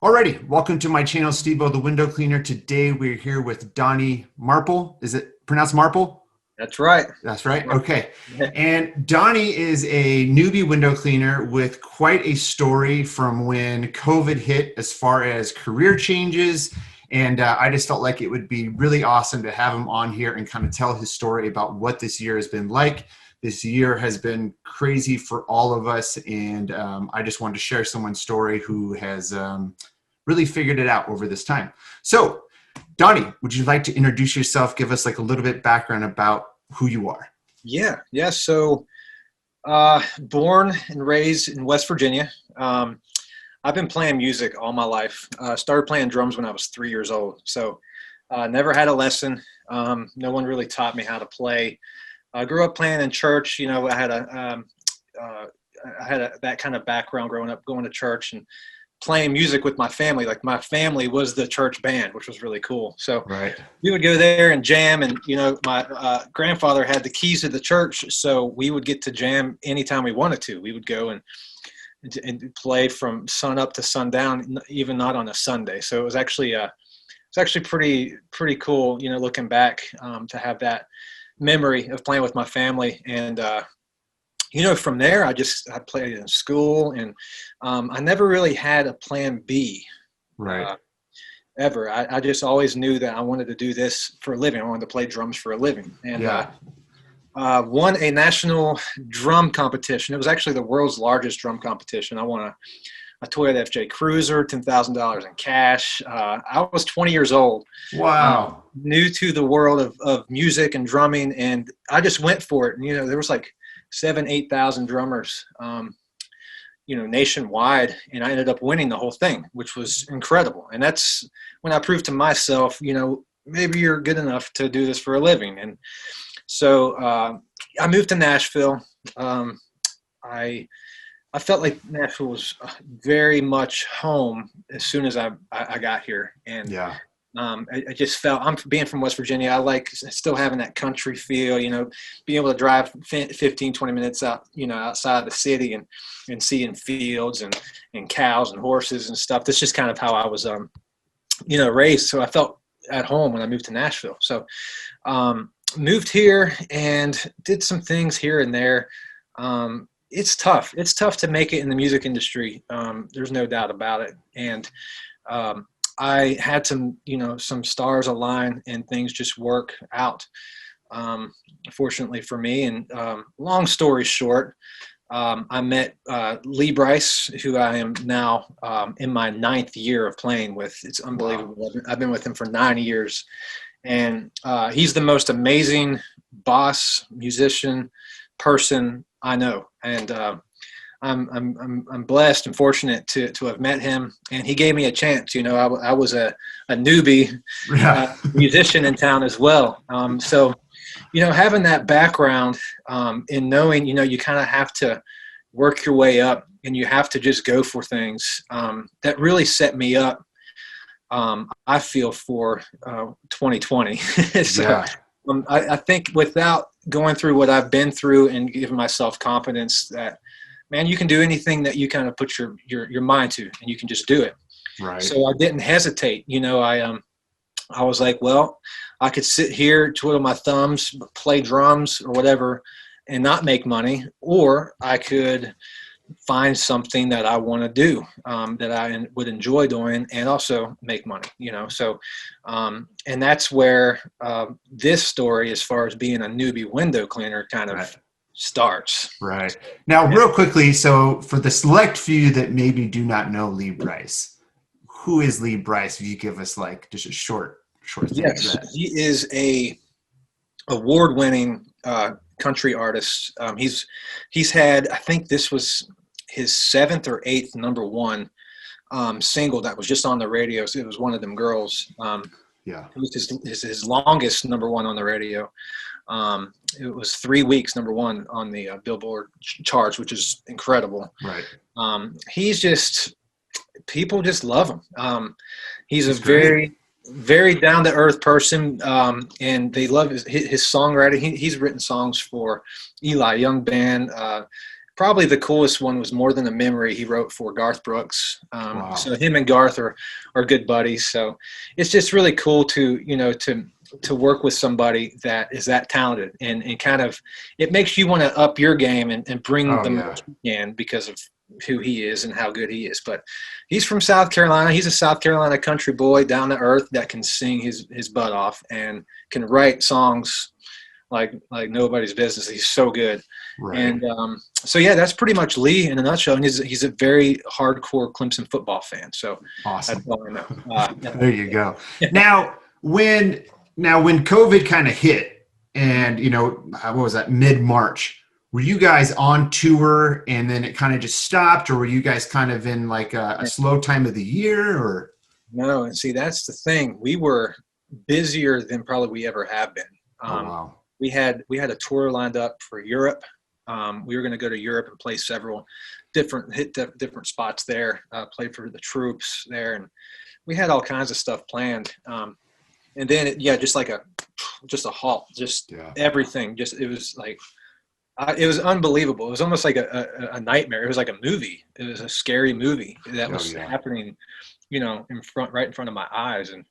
Alrighty, welcome to my channel, Stevo the Window Cleaner. Today we're here with Donnie Marple. Is it pronounced Marple? That's right. That's right. Okay. And Donnie is a newbie window cleaner with quite a story from when COVID hit as far as career changes. And I just felt like it would be really awesome to have him on here and kind of tell his story about what this year has been like. This year has been crazy for all of us. And I just wanted to share someone's story who has really figured it out over this time. So Donnie, would you like to introduce yourself? Give us like a little bit background about who you are. Yeah. So, born and raised in West Virginia. I've been playing music all my life. Started playing drums when I was 3 years old. So, never had a lesson. No one really taught me how to play. I grew up playing in church. You know, I had that kind of background growing up, going to church and playing music with my family. Like my family was the church band, which was really cool. So we would go there and jam, and you know, my grandfather had the keys to the church, so we would get to jam anytime we wanted to. We would go and play from sun up to sundown, even not on a Sunday. So it was actually pretty cool, you know, looking back, to have that memory of playing with my family. And you know, from there, I played in school, and I never really had a plan B, ever. I just always knew that I wanted to do this for a living. I wanted to play drums for a living, and won a national drum competition. It was actually the world's largest drum competition. I won a Toyota FJ Cruiser, $10,000 in cash. I was 20 years old. Wow. New to the world of music and drumming, and I just went for it. And, you know, there was like 8,000 drummers, you know, nationwide, and I ended up winning the whole thing, which was incredible. And that's when I proved to myself, you know, maybe you're good enough to do this for a living. And so I moved to Nashville. I felt like Nashville was very much home as soon as I got here. And I just felt, I'm being from West Virginia, I like still having that country feel, you know, being able to drive 15, 20 minutes out, you know, outside the city and seeing fields and cows and horses and stuff. That's just kind of how I was, you know, raised. So I felt at home when I moved to Nashville. So moved here and did some things here and there. It's tough. It's tough to make it in the music industry. There's no doubt about it. And I had some, you know, some stars align and things just work out, fortunately for me. And long story short, I met Lee Brice, who I am now in my 9th year of playing with. It's unbelievable. Wow. I've been with him for 9 years. And he's the most amazing boss, musician, person I know. And I'm blessed and fortunate to have met him, and he gave me a chance. You know, I was a newbie musician in town as well. So, you know, having that background in knowing, you know, you kind of have to work your way up, and you have to just go for things, that really set me up, I feel, for 2020. So I think without going through what I've been through and giving myself confidence that, man, you can do anything that you kind of put your mind to, and you can just do it. Right. So I didn't hesitate. You know, I was like, well, I could sit here, twiddle my thumbs, play drums or whatever, and not make money, or I could find something that I want to do, that I would enjoy doing, and also make money, you know? So, and that's where, this story, as far as being a newbie window cleaner, kind of starts. Right. Now, real quickly, so for the select few that maybe do not know Lee Brice, who is Lee Brice? If you give us like just a short thing. Yes, he is a award-winning country artist. He's had, I think this was his 7th or 8th #1 single that was just on the radio. So it was One of Them Girls. It was his longest #1 on the radio. It was 3 weeks #1 on the Billboard charts, which is incredible. Right. He's just, people just love him. He's a very, very down to earth person, and they love his songwriting. He's written songs for Eli Young Band, probably the coolest one was More Than a Memory. He wrote for Garth Brooks. Wow. So him and Garth are good buddies. So it's just really cool to, you know, to work with somebody that is that talented, and kind of, it makes you want to up your game and bring the most you can because of who he is and how good he is. But he's from South Carolina. He's a South Carolina country boy, down to earth, that can sing his butt off and can write songs like nobody's business. He's so good. Right. And so yeah, that's pretty much Lee in a nutshell. And he's a very hardcore Clemson football fan. So awesome. That's all I know. There you go. Now when COVID kind of hit, and you know, what was that, mid-March? Were you guys on tour and then it kind of just stopped, or were you guys kind of in like a slow time of the year? Or no, and see, that's the thing. We were busier than probably we ever have been. Wow. We had a tour lined up for Europe. We were going to go to Europe and play several different spots there, play for the troops there, and we had all kinds of stuff planned. And then just a halt, everything. It was like, it was unbelievable. It was almost like a nightmare. It was like a movie. It was a scary movie that was happening, you know, right in front of my eyes. And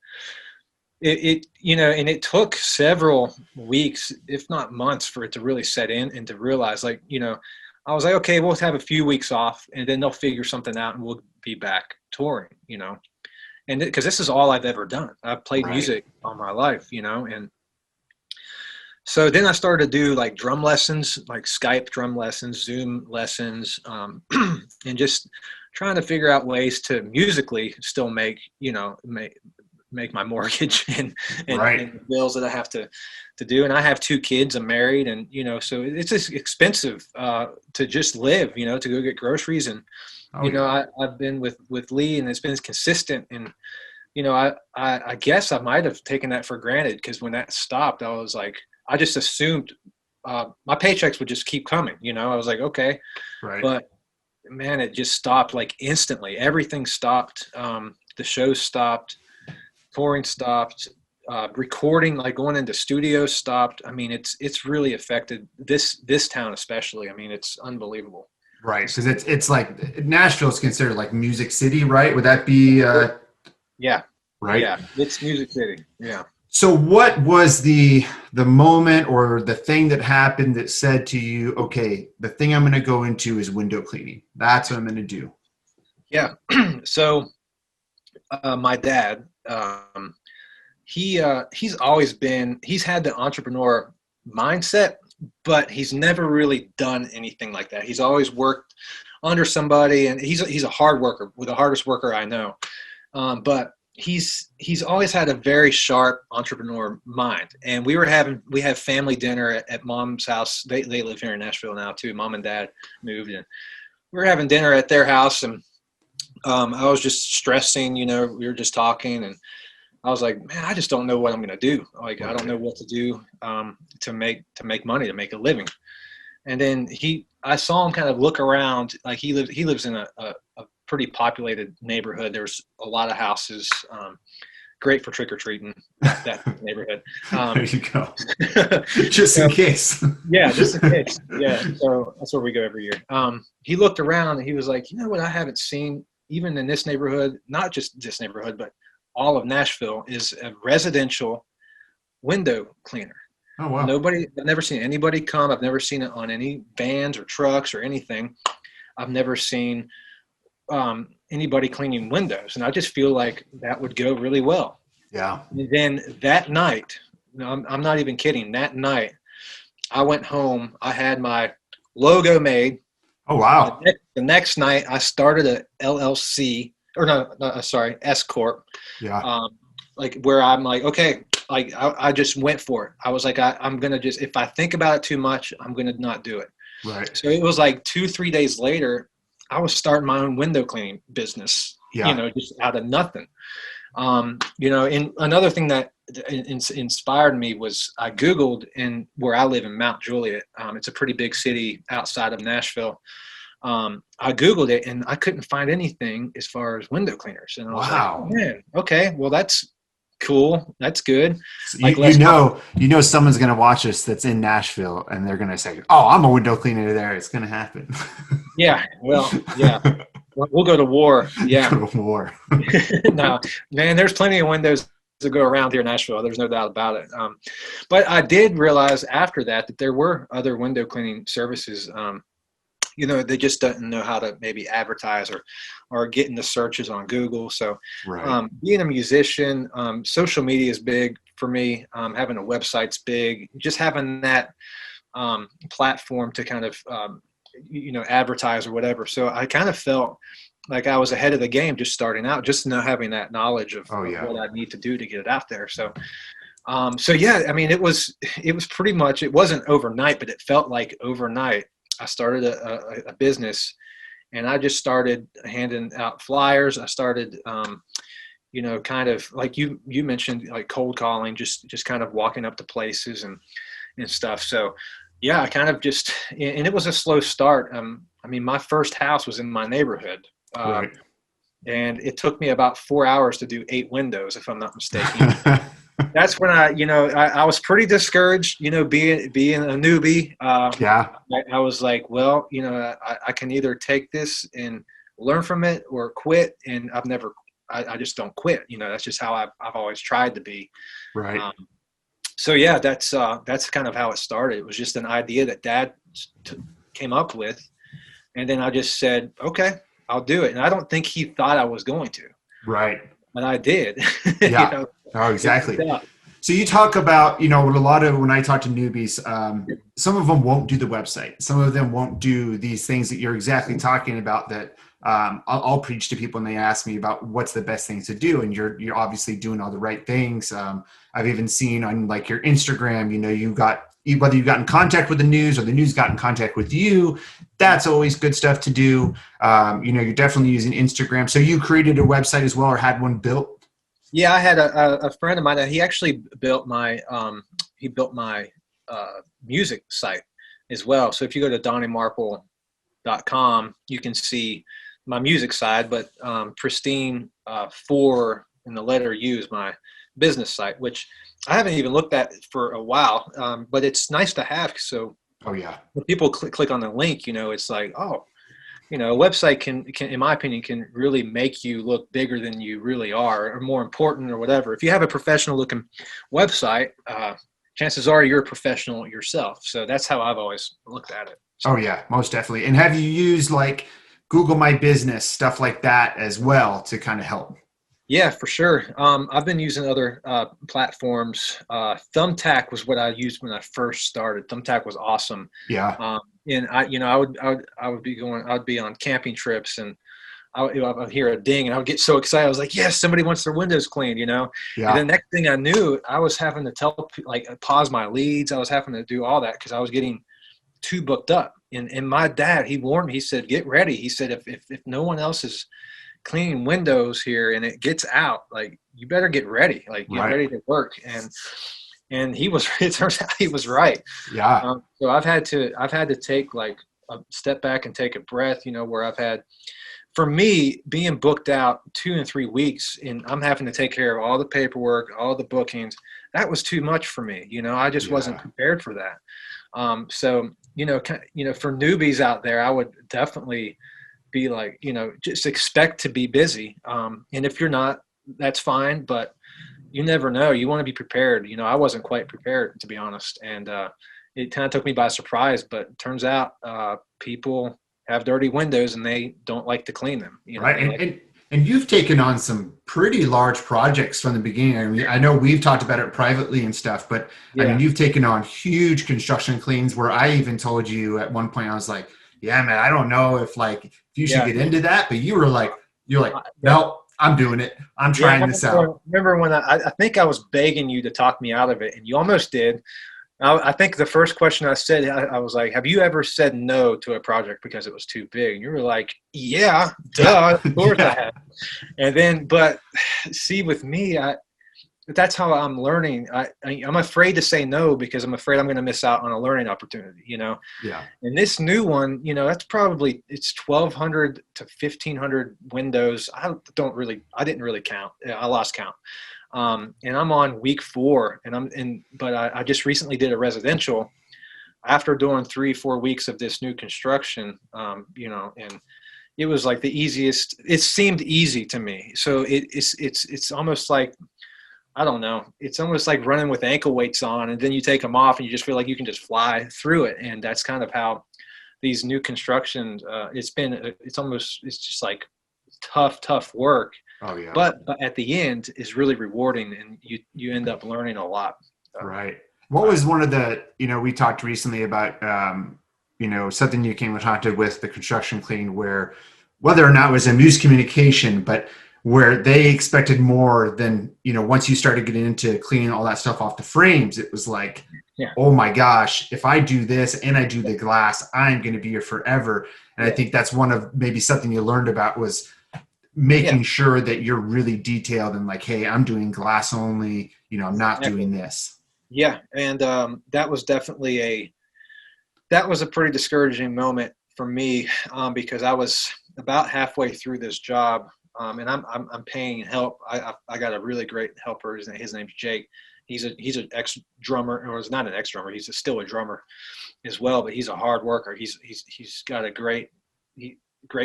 it took several weeks, if not months, for it to really set in and to realize, like, you know, I was like, okay, we'll have a few weeks off and then they'll figure something out and we'll be back touring, you know. And because this is all I've ever done. I've played music all my life, you know. And so then I started to do like drum lessons, like Skype drum lessons, Zoom lessons, and just trying to figure out ways to musically still make my mortgage and the bills that I have to do. And I have 2 kids, I'm married, and, you know, so it's just expensive to just live, you know, to go get groceries. And, I've been with Lee, and it's been consistent. And, you know, I guess I might've taken that for granted, because when that stopped, I was like, I just assumed my paychecks would just keep coming, you know. I was like, okay, but man, it just stopped like instantly. Everything stopped. The shows stopped. Touring stopped, recording, like going into studios, stopped. I mean, it's really affected this town especially. I mean, it's unbelievable. Right, because it's like Nashville is considered like Music City, right? Would that be? Yeah. Right. Yeah, it's Music City. Yeah. So, what was the moment or the thing that happened that said to you, okay, the thing I'm going to go into is window cleaning. That's what I'm going to do. Yeah. So, my dad. He's had the entrepreneur mindset, but he's never really done anything like that. He's always worked under somebody, and he's a hard worker, the hardest worker I know. But he's always had a very sharp entrepreneur mind. And we have family dinner at mom's house. They live here in Nashville now too. Mom and dad moved, and we were having dinner at their house, and I was just stressing, you know, we were just talking, and I was like, man, I just don't know what I'm going to do. Like, I don't know what to do to make money, to make a living. And then I saw him kind of look around. Like, he lives in a pretty populated neighborhood. There's a lot of houses, great for trick-or-treating, that neighborhood. There you go. Just in case. Yeah, just in case. Yeah, so that's where we go every year. He looked around and he was like, you know what I haven't seen, even in this neighborhood, not just this neighborhood, but all of Nashville, is a residential window cleaner. Oh, wow. I've never seen anybody come. I've never seen it on any vans or trucks or anything. I've never seen anybody cleaning windows. And I just feel like that would go really well. Yeah. And then that night, I'm not even kidding, that night, I went home. I had my logo made. Oh, wow. The next night, I started a LLC, or S Corp. Yeah. Like, where I'm like, okay, like I just went for it. I was like, I'm going to just, if I think about it too much, I'm going to not do it. Right. So it was like 2-3 days later, I was starting my own window cleaning business, you know, just out of nothing. You know, and another thing that inspired me was I Googled where I live in Mount Juliet. It's a pretty big city outside of Nashville. I Googled it and I couldn't find anything as far as window cleaners. And I was like, oh, man, okay, well, that's cool. That's good. So Like you know someone's gonna watch us that's in Nashville, and they're gonna say, "Oh, I'm a window cleaner there." It's gonna happen. yeah, well, yeah, we'll go to war. Yeah. Go to war. No, man, there's plenty of windows to go around here in Nashville. There's no doubt about it. But I did realize after that there were other window cleaning services. They just don't know how to maybe advertise or get in the searches on Google. So Right. being a musician, social media is big for me. Having a website's big. Just having that platform to kind of advertise or whatever. So I kind of felt like I was ahead of the game just starting out, just not having that knowledge of what I need to do to get it out there. So yeah, I mean, it was pretty much, it wasn't overnight, but it felt like overnight. I started a business, and I just started handing out flyers. I started, kind of like you mentioned, like cold calling, just kind of walking up to places and stuff. So yeah, I kind of just, and it was a slow start. I mean, my first house was in my neighborhood. Right. And it took me about 4 hours to do 8 windows, if I'm not mistaken. That's when I was pretty discouraged, being a newbie. Yeah. I was like, well, I can either take this and learn from it or quit. And I just don't quit. That's just how I've always tried to be. Right. So yeah, that's kind of how it started. It was just an idea that Dad came up with. And then I just said, okay, I'll do it. And I don't think he thought I was going to. Right. But I did. Yeah. Oh, exactly. So you talk about, when I talk to newbies, some of them won't do the website. Some of them won't do these things that you're exactly talking about that I'll preach to people, and they ask me about what's the best things to do. And you're obviously doing all the right things. I've even seen on like your Instagram, whether you got in contact with the news or the news got in contact with you, that's always good stuff to do. You're definitely using Instagram. So you created a website as well, or had one built? Yeah, I had a friend of mine. He actually built my music site as well. So if you go to DonnieMarple.com, you can see my music side, but Pristine 4 in the letter U is my business site, which I haven't even looked at for a while, but it's nice to have. So when people click on the link, it's like, oh, a website can, in my opinion, can really make you look bigger than you really are, or more important, or whatever. If you have a professional looking website, chances are you're a professional yourself. So that's how I've always looked at it. So, oh yeah, most definitely. And have you used like Google My Business, stuff like that as well to kind of help? Yeah, for sure. I've been using other platforms. Thumbtack was what I used when I first started. Thumbtack was awesome. Yeah. And I'd be on camping trips, and I would hear a ding, and I would get so excited. I was like, yes, somebody wants their windows cleaned, Yeah. And the next thing I knew, I was having to pause my leads. I was having to do all that because I was getting too booked up. And my dad, he warned me. He said, get ready. He said, if no one else is cleaning windows here and it gets out, like, you better get ready, like, get ready to work. And it turns out he was right. Yeah. So I've had to take like a step back and take a breath, where I've had, for me, being booked out 2 and 3 weeks, and I'm having to take care of all the paperwork, all the bookings, that was too much for me. I just wasn't prepared for that. So, for newbies out there, I would definitely be like, just expect to be busy. And if you're not, that's fine, but you never know. You want to be prepared. I wasn't quite prepared, to be honest. And it kind of took me by surprise, but it turns out people have dirty windows and they don't like to clean them. Right. And you've taken on some pretty large projects from the beginning. I mean, I know we've talked about it privately and stuff, but I mean, you've taken on huge construction cleans where I even told you at one point, I was like, yeah, man, I don't know if you should get into that, but you're like, no, I'm doing it. I'm trying this out. Remember when I think I was begging you to talk me out of it, and you almost did. I think the first question I said, I was like, have you ever said no to a project because it was too big? And you were like, yeah, duh, of course I have. And then, but see, with me, that's how I'm learning. I'm afraid to say no because I'm afraid I'm going to miss out on a learning opportunity, Yeah. And this new one, that's probably, it's 1,200 to 1,500 windows. I didn't really count. I lost count. And I'm on week 4, but I just recently did a residential after doing 3-4 weeks of this new construction, and it was like the easiest. It seemed easy to me. So it's almost like, I don't know. It's almost like running with ankle weights on, and then you take them off, and you just feel like you can just fly through it. And that's kind of how these new constructions. It's just like tough work. Oh yeah. But at the end is really rewarding, and you end up learning a lot. Right. What was one of the, we talked recently about, something you came in contact with the construction clean, where whether or not it was a miscommunication, but where they expected more than, once you started getting into cleaning all that stuff off the frames, it was like, oh my gosh, if I do this and I do the glass, I'm going to be here forever. And I think that's one of maybe something you learned about was making sure that you're really detailed and like, hey, I'm doing glass only, I'm not doing this. Yeah. And that was definitely a pretty discouraging moment for me, because I was about halfway through this job, and I'm paying help. I got a really great helper. His name's Jake. He's an ex drummer, or he's not an ex drummer. He's still a drummer as well, but he's a hard worker. He's got a great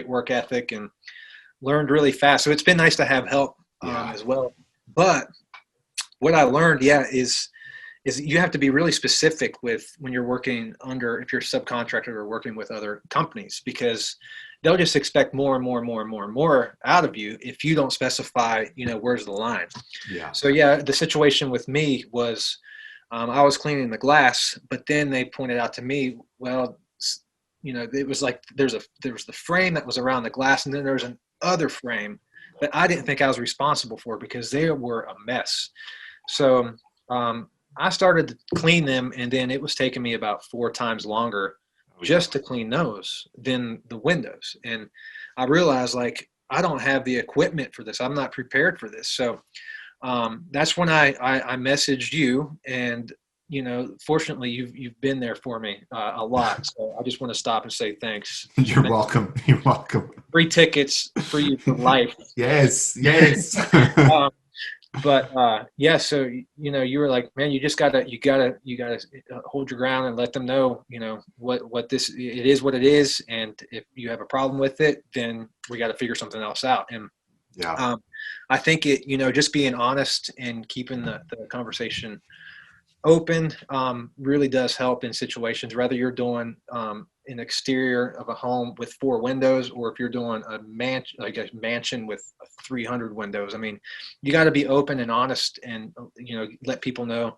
work ethic and learned really fast. So it's been nice to have help as well. But what I learned, is you have to be really specific with when you're working if you're a subcontractor or working with other companies, because they'll just expect more and more and more and more and more out of you if you don't specify, where's the line. Yeah. So the situation with me was, I was cleaning the glass, but then they pointed out to me, well, it was like there was the frame that was around the glass, and then there was an other frame that I didn't think I was responsible for because they were a mess. So I started to clean them, and then it was taking me about 4 times longer just to clean those than the windows. And I realized, like, I don't have the equipment for this. I'm not prepared for this. So that's when I messaged you, and fortunately you've been there for me a lot. So I just want to stop and say thanks. You're welcome. You're welcome. Free tickets for you for life. Yes. But so you were like, man, you gotta hold your ground and let them know, what this, it is what it is, and if you have a problem with it, then we got to figure something else out. And I think it, just being honest and keeping the conversation open really does help in situations, whether you're doing an exterior of a home with 4 windows, or if you're doing a mansion with 300 windows. I mean, you got to be open and honest, and let people know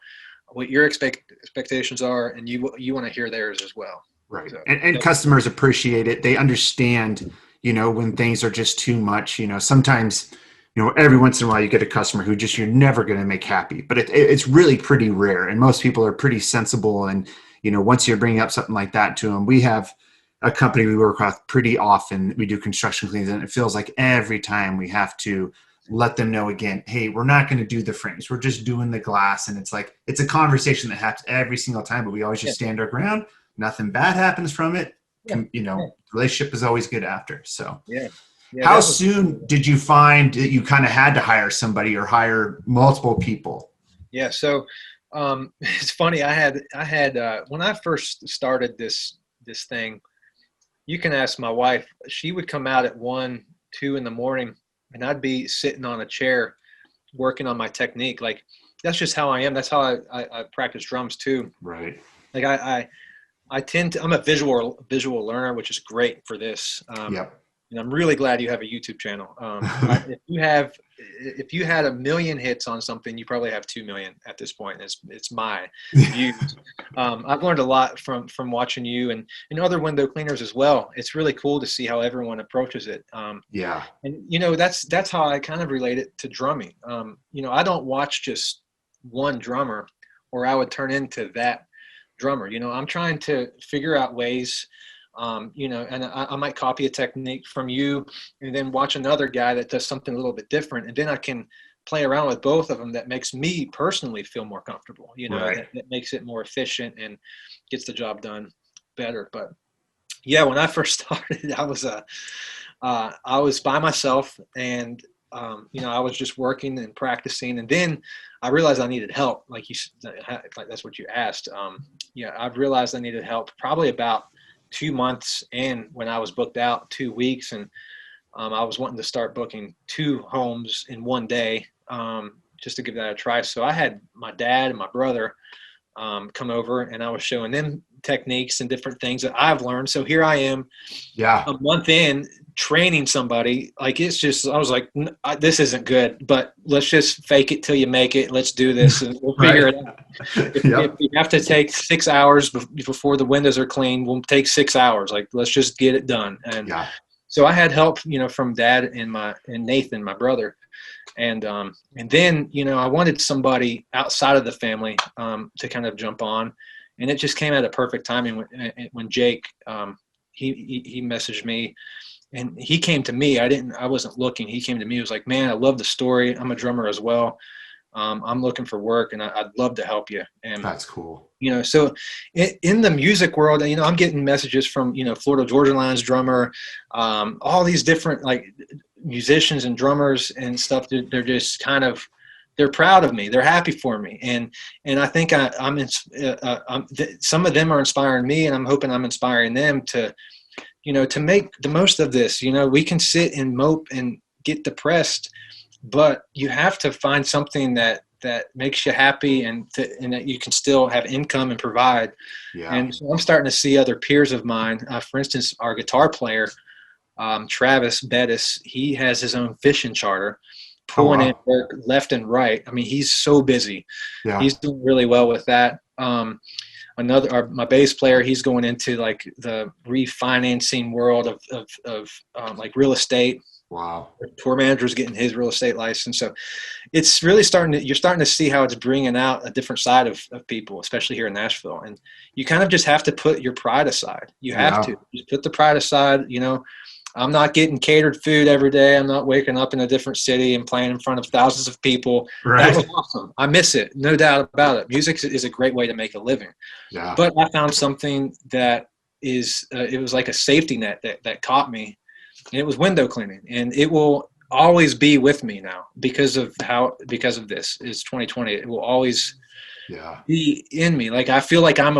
what your expectations are, and you want to hear theirs as well. Right. So, and customers appreciate it. They understand, when things are just too much. Sometimes, every once in a while you get a customer who just you're never going to make happy, but it's really pretty rare, and most people are pretty sensible. And once you're bringing up something like that to them, we have a company we work with pretty often. We do construction cleans, and it feels like every time we have to let them know again, hey, we're not going to do the frames. We're just doing the glass. And it's like, it's a conversation that happens every single time, but we always just stand our ground. Nothing bad happens from it. Relationship is always good after. So how soon did you find that you kind of had to hire somebody or hire multiple people? Yeah. So it's funny. I had when I first started this thing, you can ask my wife, she would come out at 1, 2 in the morning, and I'd be sitting on a chair working on my technique. Like, that's just how I am. That's how I practice drums too. Right. Like I'm a visual learner, which is great for this. And I'm really glad you have a YouTube channel. If you had 1 million hits on something, you probably have 2 million at this point. It's my views. I've learned a lot from watching you and other window cleaners as well. It's really cool to see how everyone approaches it. And that's how I kind of relate it to drumming. I don't watch just one drummer, or I would turn into that drummer. I'm trying to figure out ways. And I might copy a technique from you and then watch another guy that does something a little bit different. And then I can play around with both of them. That makes me personally feel more comfortable, that makes it more efficient and gets the job done better. But when I first started, I was by myself, and I was just working and practicing, and then I realized I needed help. Like like that's what you asked. I realized I needed help probably about 2 months in, when I was booked out 2 weeks, and I was wanting to start booking 2 homes in one day, just to give that a try. So I had my dad and my brother come over, and I was showing them techniques and different things that I've learned. So here I am, a month in, training somebody. Like, it's just, I was like, this isn't good, but let's just fake it till you make it. Let's do this, and we'll figure it out. If you have to take 6 hours before the windows are clean, we'll take 6 hours. Like, let's just get it done. And so I had help, from Dad and Nathan, my brother. And then, I wanted somebody outside of the family to kind of jump on. And it just came at a perfect timing when Jake, he messaged me, and he came to me. I wasn't looking. He came to me. He was like, man, I love the story. I'm a drummer as well. I'm looking for work, and I'd love to help you. And that's cool. So in the music world, I'm getting messages from, Florida Georgia Line's drummer, all these different like musicians and drummers and stuff. They're just they're proud of me. They're happy for me. And I think some of them are inspiring me, and I'm hoping I'm inspiring them to make the most of this. We can sit and mope and get depressed, but you have to find something that makes you happy, and that you can still have income and provide. And so I'm starting to see other peers of mine. For instance, our guitar player, Travis Bettis, he has his own fishing charter, pulling in work left and right. I mean, he's so busy. He's doing really well with that. My bass player, he's going into like the refinancing world of like real estate. Wow. Tour manager's getting his real estate license. So it's really you're starting to see how it's bringing out a different side of people, especially here in Nashville. And you kind of just have to put your pride aside. You have to just put the pride aside. I'm not getting catered food every day. I'm not waking up in a different city and playing in front of thousands of people. Right. That was awesome. I miss it. No doubt about it. Music is a great way to make a living. But I found something that it was like a safety net that caught me. And it was window cleaning, and it will always be with me now because of this. It's 2020. It will always be in me. Like, I feel like I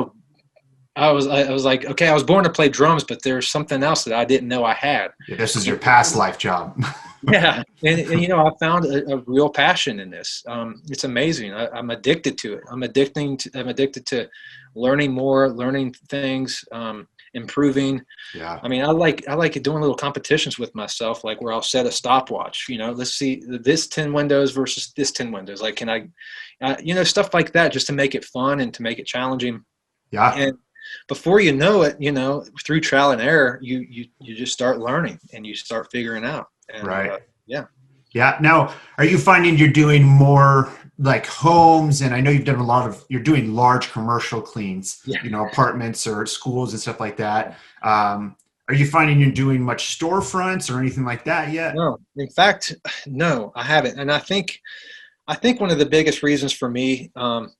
was like, okay, I was born to play drums, but there's something else that I didn't know I had. This is your past life job. And I found a real passion in this. It's amazing. I'm addicted to it. I'm addicted to learning more, learning things, improving. I mean, I like doing little competitions with myself, like where I'll set a stopwatch. Let's see this 10 windows versus this 10 windows. Like, can I, stuff like that, just to make it fun and to make it challenging. And before you know it, through trial and error, you just start learning and you start figuring out. And, Now, are you finding you're doing more like homes? And I know you've done you're doing large commercial cleans, apartments or schools and stuff like that. Are you finding you're doing much storefronts or anything like that yet? No, in fact, no, I haven't. And I think one of the biggest reasons for me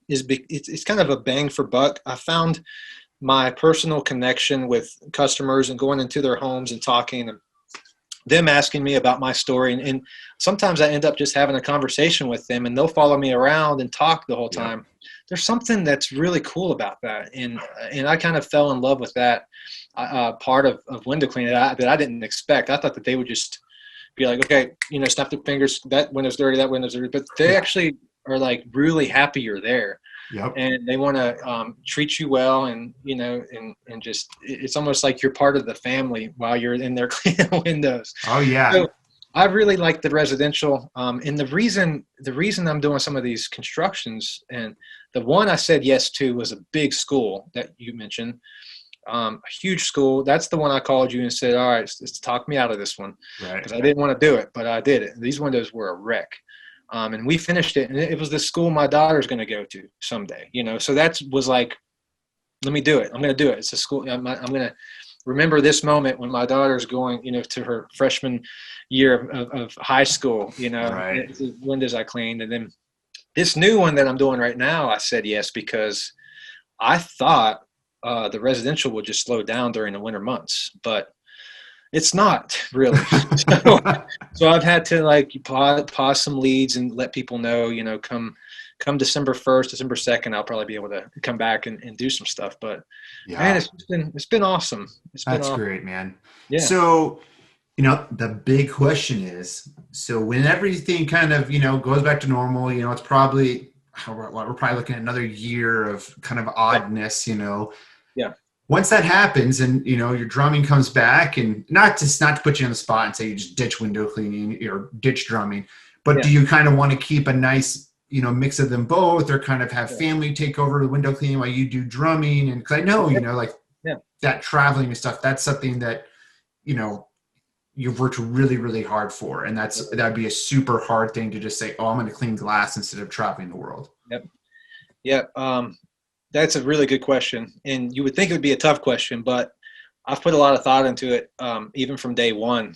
is it's kind of a bang for buck. I found my personal connection with customers and going into their homes and talking and them asking me about my story. And sometimes I end up just having a conversation with them, and they'll follow me around and talk the whole time. There's something that's really cool about that. And I kind of fell in love with that part of window cleaning that I didn't expect. I thought that they would just be like, okay, snap their fingers, that window's dirty, that window's dirty. But they actually are like really happy you're there. And they want to treat you well, and and just, it's almost like you're part of the family while you're in there cleaning windows. So I really like the residential, and the reason I'm doing some of these constructions, and the one I said yes to was a big school that you mentioned, a huge school. That's the one I called you and said, all right, let's talk me out of this one, because I didn't want to do it, but I did it. These windows were a wreck. And we finished it, and it was the school my daughter's going to go to someday, so that was like, let me do it. I'm going to do it. It's a school. I'm going to remember this moment when my daughter's going, to her freshman year of high school, the windows I cleaned. And then this new one that I'm doing right now, I said yes, because I thought the residential would just slow down during the winter months, but It's not really. So, so I've had to like pause some leads and let people know, come December 1st, December 2nd, I'll probably be able to come back and do some stuff. But man, Yeah, it's been awesome. It's been that's awesome. great, man. Yeah. So, the big question is, so when everything kind of, goes back to normal, it's probably, we're probably looking at another year of kind of Yeah. oddness. Yeah. Once that happens and, your drumming comes back, and not to put you on the spot and say you just ditch window cleaning or ditch drumming, but do Yeah. you kind of want to keep a nice, mix of them both, or kind of have Yeah. family take over the window cleaning while you do drumming? And cause I know, like Yeah. that traveling and stuff, that's something that, you know, you've worked really, really hard for. And that'd be a super hard thing to just say, oh, I'm going to clean glass instead of traveling the world. Yep. Yeah. That's a really good question. And you would think it would be a tough question, but I've put a lot of thought into it, even from day one,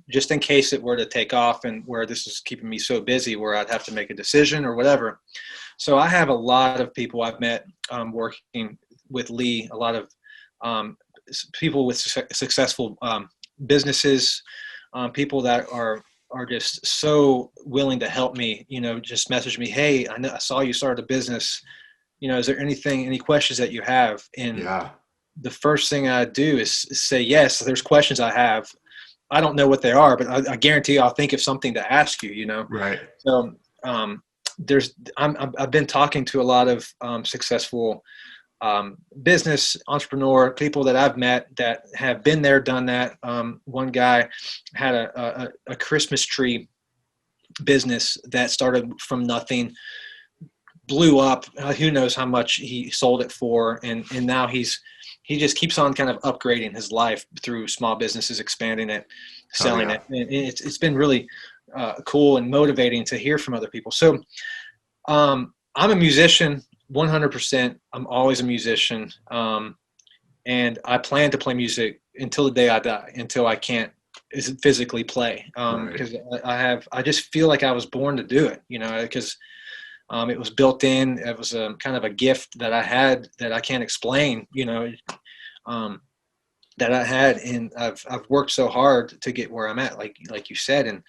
just in case it were to take off and where this is keeping me so busy where I'd have to make a decision or whatever. So I have a lot of people I've met working with Lee, a lot of people with successful businesses, people that are just so willing to help me, just message me, hey, I saw you started a business. Is there any questions that you have? And Yeah. the first thing I do is say, yes, there's questions I have. I don't know what they are, but I guarantee I'll think of something to ask you, Right. So I've been talking to a lot of successful business entrepreneur people that I've met that have been there, done that. One guy had a Christmas tree business that started from nothing, blew up. Who knows how much he sold it for, and now he just keeps on kind of upgrading his life through small businesses, expanding it, selling it. And it's been really cool and motivating to hear from other people. So I'm a musician, 100%. I'm always a musician. And I plan to play music until the day I die, until I can't physically play. Because I just feel like I was born to do it, because it was built in. It was a kind of a gift that I had that I can't explain, that I had, and I've worked so hard to get where I'm at, like you said. And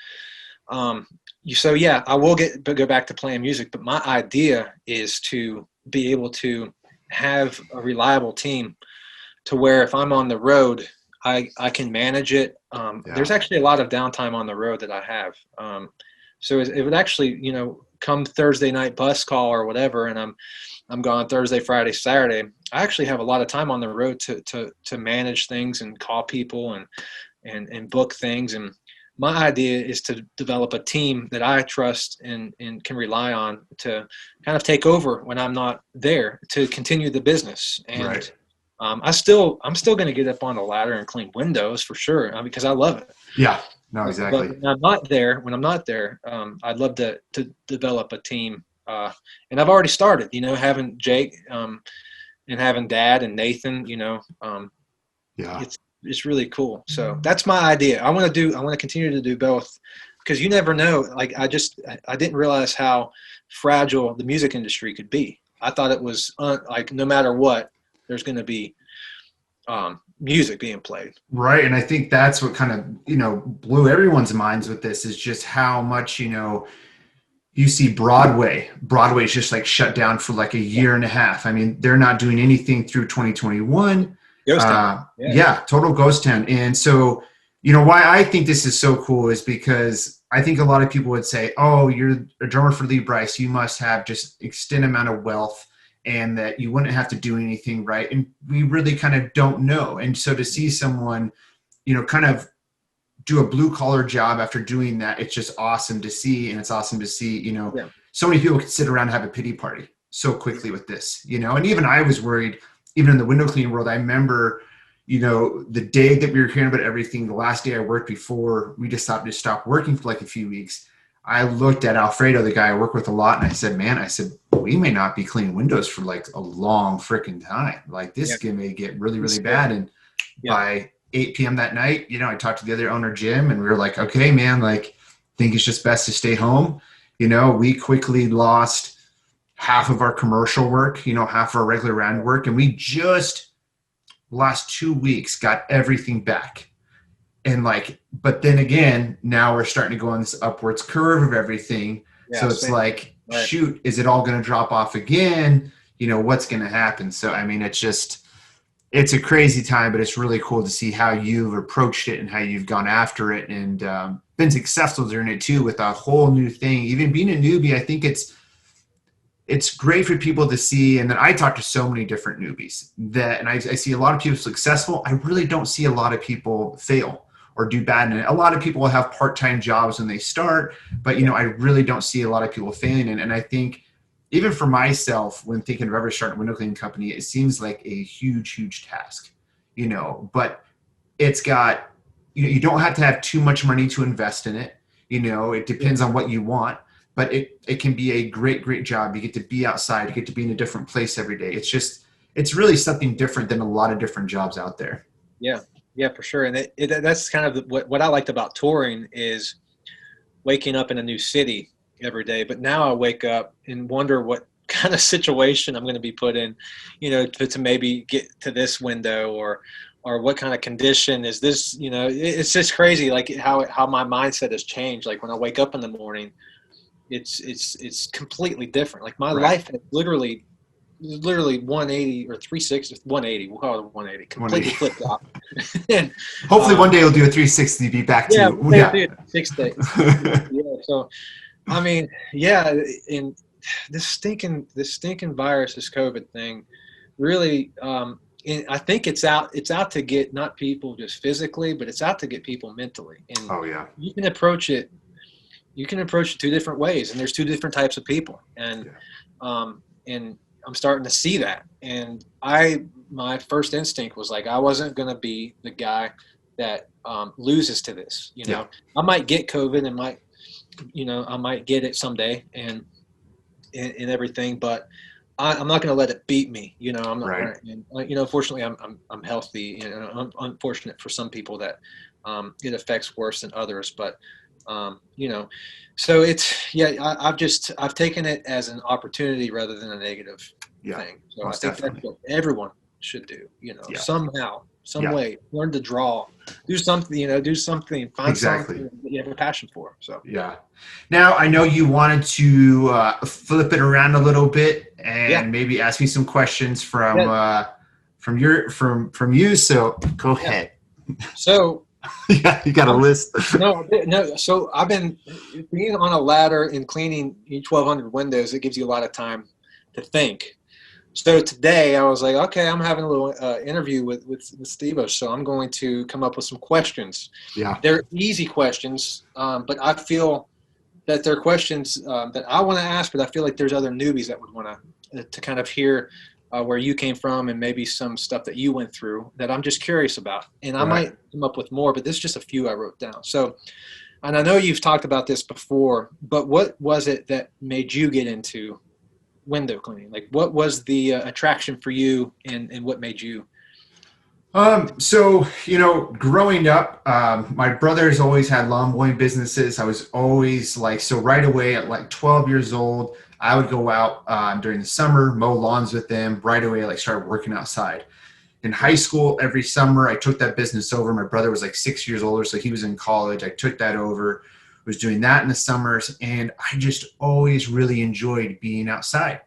so yeah, I will go back to playing music, but my idea is to be able to have a reliable team to where if I'm on the road, I can manage it. There's actually a lot of downtime on the road that I have. So it would actually, come Thursday night bus call or whatever, and I'm gone Thursday, Friday, Saturday. I actually have a lot of time on the road to manage things and call people and book things. And my idea is to develop a team that I trust and can rely on to kind of take over when I'm not there to continue the business. And I'm still going to get up on the ladder and clean windows for sure, because I love it. Yeah. No, exactly. But when I'm not there, I'd love to develop a team. And I've already started, having Jake and having Dad and Nathan, it's really cool. So that's my idea. I want to continue to do both, because you never know. Like I didn't realize how fragile the music industry could be. I thought it was like no matter what, there's going to be music being played. Right. And I think that's what kind of, blew everyone's minds with this, is just how much, you see Broadway's just like shut down for like a year and a half. I mean, they're not doing anything through 2021. Ghost town. Total ghost town. And so, why I think this is so cool is because I think a lot of people would say, oh, you're a drummer for Lee Brice, you must have just extended amount of wealth and that you wouldn't have to do anything, right? And we really kind of don't know. And so to see someone, kind of do a blue collar job after doing that, it's just awesome to see. And it's awesome to see, so many people could sit around and have a pity party so quickly with this, and even I was worried, even in the window cleaning world. I remember, the day that we were hearing about everything, the last day I worked before we just stopped working for like a few weeks, I looked at Alfredo, the guy I work with a lot, and I said, man, we may not be cleaning windows for like a long freaking time. Like this may get really, really bad. And by 8 p.m. that night, I talked to the other owner, Jim, and we were like, okay, man, like, think it's just best to stay home. We quickly lost half of our commercial work, half our regular round work. And we just last 2 weeks got everything back. And like, but then again, now we're starting to go on this upwards curve of everything. Yeah, So it's same. like, Right. shoot, is it all going to drop off again? You know, what's going to happen? So, I mean, it's a crazy time, but it's really cool to see how you've approached it and how you've gone after it, and been successful during it too, with a whole new thing. Even being a newbie, I think it's great for people to see. And then I talk to so many different newbies and I see a lot of people successful. I really don't see a lot of people fail or do bad in it. A lot of people will have part-time jobs when they start, but you know, I really don't see a lot of people failing. And I think even for myself, when thinking of ever starting a window cleaning company, it seems like a huge task, you know, but it's got, you know, you don't have to have too much money to invest in it. You know, it depends on what you want, but it can be a great job. You get to be outside, you get to be in a different place every day. It's really something different than a lot of different jobs out there. Yeah, for sure. And that's kind of what I liked about touring, is waking up in a new city every day. But now I wake up and wonder what kind of situation I'm going to be put in, you know, to maybe get to this window, or what kind of condition is this, you know. It's just crazy, like how my mindset has changed. Like when I wake up in the morning, it's completely different. Like my life has literally 180 or 360, 180, we'll call it 180, completely flipped flop. And hopefully one day you'll do a 360, be back to yeah. 6 days. Yeah, so I mean, yeah, and this stinking virus, this COVID thing, really, and I think it's out to get not people just physically, but it's out to get people mentally. And you can approach it two different ways, and there's two different types of people, and I'm starting to see that. And my first instinct was like, I wasn't going to be the guy that loses to this. You know, I might get COVID and I might get it someday and everything, but I'm not going to let it beat me. You know, I'm not. Right. And, you know, fortunately, I'm healthy. You know, I'm unfortunate for some people that it affects worse than others, but you know, so I've taken it as an opportunity rather than a negative thing. So I think that's what everyone should do, you know, somehow, some way, learn to draw, do something, find something that you have a passion for. So, Now I know you wanted to flip it around a little bit and maybe ask me some questions from you. So go ahead. So, you got a list. No. So I've been being on a ladder and cleaning 1,200 windows. It gives you a lot of time to think. So today I was like, okay, I'm having a little interview with Stevo. So I'm going to come up with some questions. Yeah. They're easy questions, but I feel that they're questions that I want to ask, but I feel like there's other newbies that would want to kind of hear where you came from and maybe some stuff that you went through that I'm just curious about. And I might come up with more, but this is just a few I wrote down. So, and I know you've talked about this before, but what was it that made you get into window cleaning? Like, what was the attraction for you, and what made you? So, you know, growing up, my brothers always had lawn mowing businesses. I was always like, so right away at like 12 years old, I would go out during the summer, mow lawns with them. Right away, like started working outside. In high school, every summer, I took that business over. My brother was like 6 years older, so he was in college. I took that over, was doing that in the summers, and I just always really enjoyed being outside.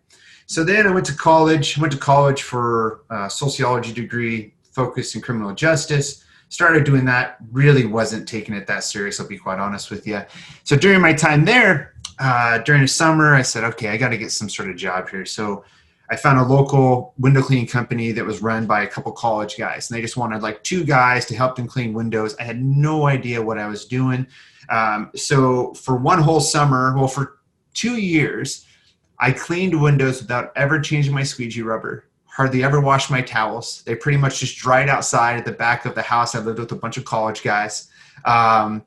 So then I went to college. For a sociology degree, focused in criminal justice. Started doing that. Really wasn't taking it that serious, I'll be quite honest with you. So during my time there, during the summer, I said, okay, I got to get some sort of job here. So I found a local window cleaning company that was run by a couple college guys, and they just wanted like 2 guys to help them clean windows. I had no idea what I was doing. So for one whole summer, well, for 2 years, I cleaned windows without ever changing my squeegee rubber. Hardly ever washed my towels. They pretty much just dried outside at the back of the house. I lived with a bunch of college guys. My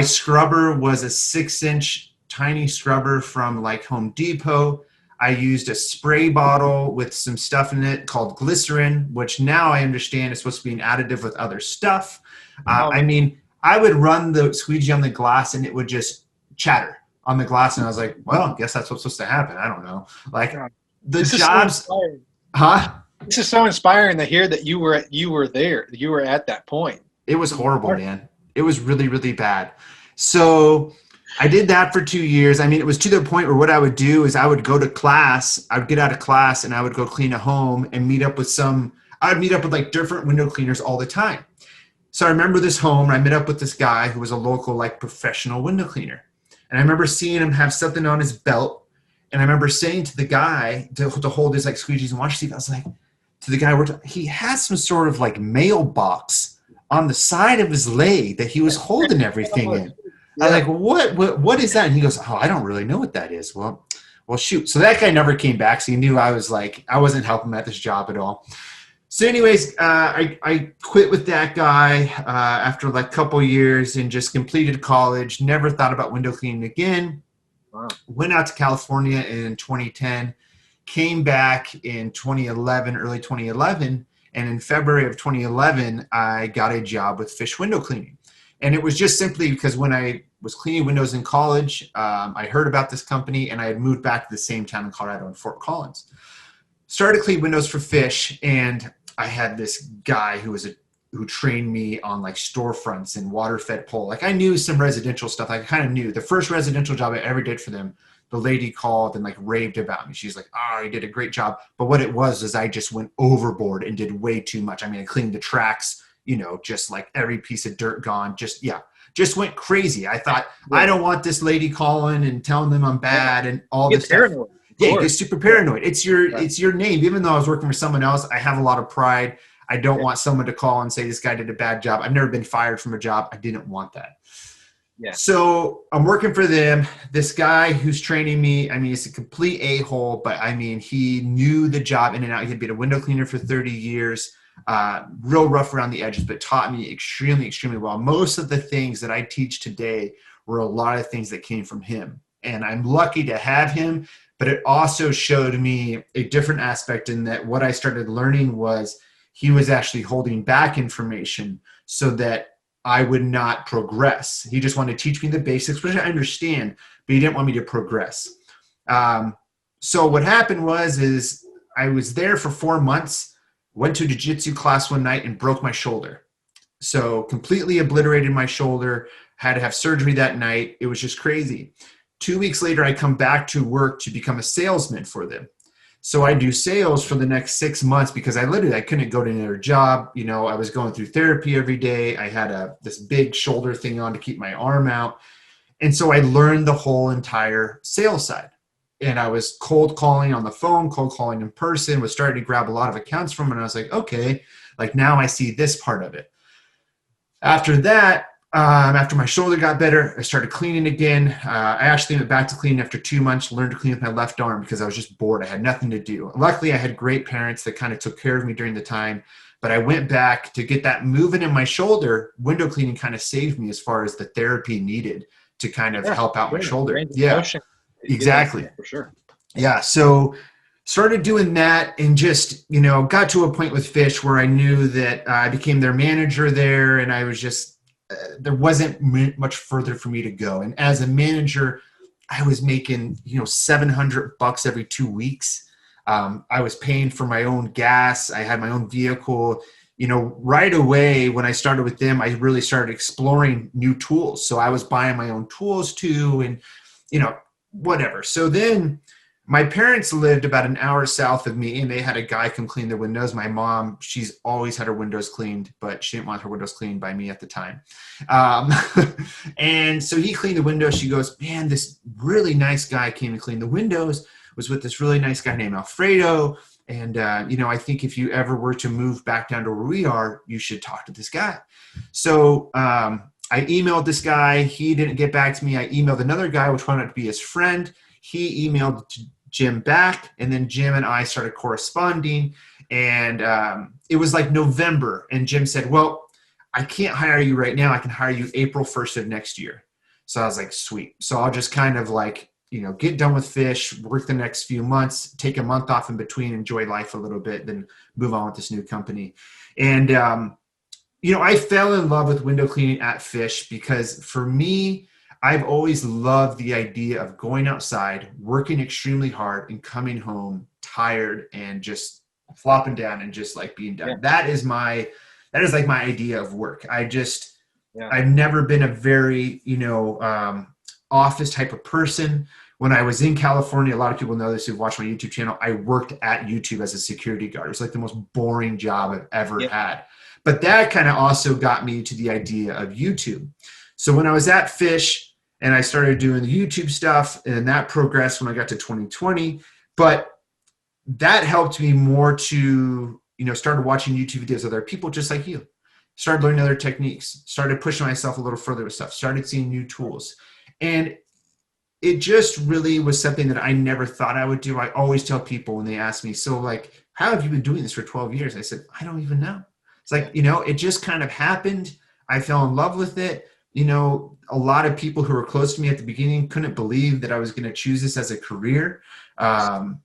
scrubber was a 6-inch tiny scrubber from like Home Depot. I used a spray bottle with some stuff in it called glycerin, which now I understand is supposed to be an additive with other stuff. I mean, I would run the squeegee on the glass and it would just chatter on the glass. And I was like, well, I guess that's what's supposed to happen. I don't know. Like the jobs, This is so inspiring to hear that you were there. You were at that point. It was horrible, man. It was really, really bad. So I did that for 2 years. I mean, it was to the point where what I would do is I would go to class, I would get out of class and I would go clean a home and I would meet up with like different window cleaners all the time. So I remember this home, and I met up with this guy who was a local like professional window cleaner. And I remember seeing him have something on his belt. And I remember saying to the guy to hold his like squeegees and wash sleeve, I was like, to the guy, he has some sort of like mailbox on the side of his leg that he was holding everything in. Yeah. I was like, what is that? And he goes, oh, I don't really know what that is. Well, shoot. So that guy never came back. So he knew I wasn't helping him at this job at all. So anyways, I quit with that guy after like a couple years and just completed college, never thought about window cleaning again. Wow. Went out to California in 2010, came back in 2011, early 2011. And in February of 2011, I got a job with Fish Window Cleaning. And it was just simply because when I was cleaning windows in college, I heard about this company and I had moved back to the same town in Colorado in Fort Collins. Started cleaning windows for Fish, and I had this guy who trained me on like storefronts and water fed pole. Like I knew some residential stuff. I kind of knew the first residential job I ever did for them. The lady called and like raved about me. She's like, oh, you did a great job. But what it was is I just went overboard and did way too much. I mean, I cleaned the tracks, just like every piece of dirt gone. Just went crazy. I thought, I don't want this lady calling and telling them I'm bad and all this stuff. Yeah, you get super paranoid. It's your name. Even though I was working for someone else, I have a lot of pride. I don't want someone to call and say this guy did a bad job. I've never been fired from a job. I didn't want that. Yeah. So I'm working for them. This guy who's training me, I mean, he's a complete a-hole, but I mean, he knew the job in and out. He had been a window cleaner for 30 years, real rough around the edges, but taught me extremely, extremely well. Most of the things that I teach today were a lot of things that came from him. And I'm lucky to have him. But it also showed me a different aspect in that what I started learning was he was actually holding back information so that I would not progress. He just wanted to teach me the basics, which I understand, but he didn't want me to progress. So what happened is I was there for 4 months, went to a jiu-jitsu class one night and broke my shoulder. So completely obliterated my shoulder, had to have surgery that night. It was just crazy. 2 weeks later, I come back to work to become a salesman for them. So I do sales for the next 6 months because I couldn't go to another job. I was going through therapy every day. I had this big shoulder thing on to keep my arm out. And so I learned the whole entire sales side. And I was cold calling on the phone, cold calling in person, was starting to grab a lot of accounts from it. And I was like, okay, like now I see this part of it. After that, after my shoulder got better, I started cleaning again. I actually went back to cleaning after 2 months, learned to clean with my left arm because I was just bored. I had nothing to do. Luckily, I had great parents that kind of took care of me during the time, but I went back to get that moving in my shoulder. Window cleaning kind of saved me as far as the therapy needed to kind of help out my shoulder. Yeah, exactly. For sure. Yeah, so started doing that and just, got to a point with Fish where I knew that I became their manager there, and I was just, there wasn't much further for me to go. And as a manager, I was making, $700 every 2 weeks. I was paying for my own gas. I had my own vehicle. Right away when I started with them, I really started exploring new tools. So I was buying my own tools too, and, whatever. So then my parents lived about an hour south of me, and they had a guy come clean their windows. My mom, she's always had her windows cleaned, but she didn't want her windows cleaned by me at the time. And so he cleaned the windows. She goes, man, this really nice guy came and cleaned the windows, was with this really nice guy named Alfredo. And, I think if you ever were to move back down to where we are, you should talk to this guy. So I emailed this guy. He didn't get back to me. I emailed another guy, which wanted to be his friend. He emailed to Jim back, and then Jim and I started corresponding, and it was like November, and Jim said, well, I can't hire you right now. I can hire you April 1st of next year. So I was like, sweet. So I'll just kind of like, get done with Fish, work the next few months, take a month off in between, enjoy life a little bit, then move on with this new company. And, I fell in love with window cleaning at Fish because for me, I've always loved the idea of going outside, working extremely hard, and coming home tired and just flopping down and just like being done. Yeah. That is my that is like my idea of work. Yeah. I've never been a very, office type of person. When I was in California, a lot of people know this who've watched my YouTube channel, I worked at YouTube as a security guard. It was like the most boring job I've ever had. But that kind of also got me to the idea of YouTube. So when I was at Fish and I started doing the YouTube stuff, and that progressed when I got to 2020, but that helped me more to, started watching YouTube videos of other people just like you, started learning other techniques, started pushing myself a little further with stuff, started seeing new tools. And it just really was something that I never thought I would do. I always tell people when they ask me, so like, how have you been doing this for 12 years? I said, I don't even know. It's like, it just kind of happened. I fell in love with it. A lot of people who were close to me at the beginning couldn't believe that I was going to choose this as a career. And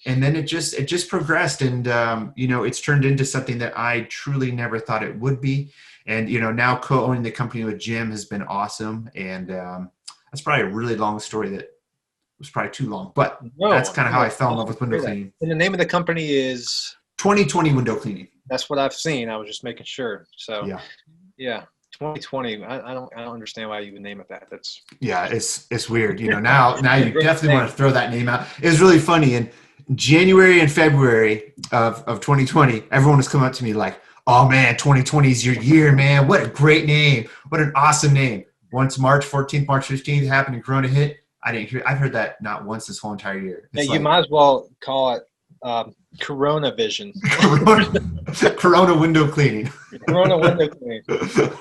then it just progressed, and, it's turned into something that I truly never thought it would be. And, now co-owning the company with Jim has been awesome. And that's probably a really long story that was probably too long, but that's kind of how I fell in love with window cleaning. And the name of the company is 2020 Window Cleaning. That's what I've seen. I was just making sure. So yeah. 2020. I don't understand why you would name it that. It's weird. Now you definitely want to throw that name out. It was really funny. In January and February of 2020, everyone was coming up to me like, oh man, 2020 is your year, man. What a great name. What an awesome name. Once March 14th, March 15th happened and Corona hit, I've heard that not once this whole entire year. You might as well call it Corona Vision. Corona window cleaning. Corona window cleaning.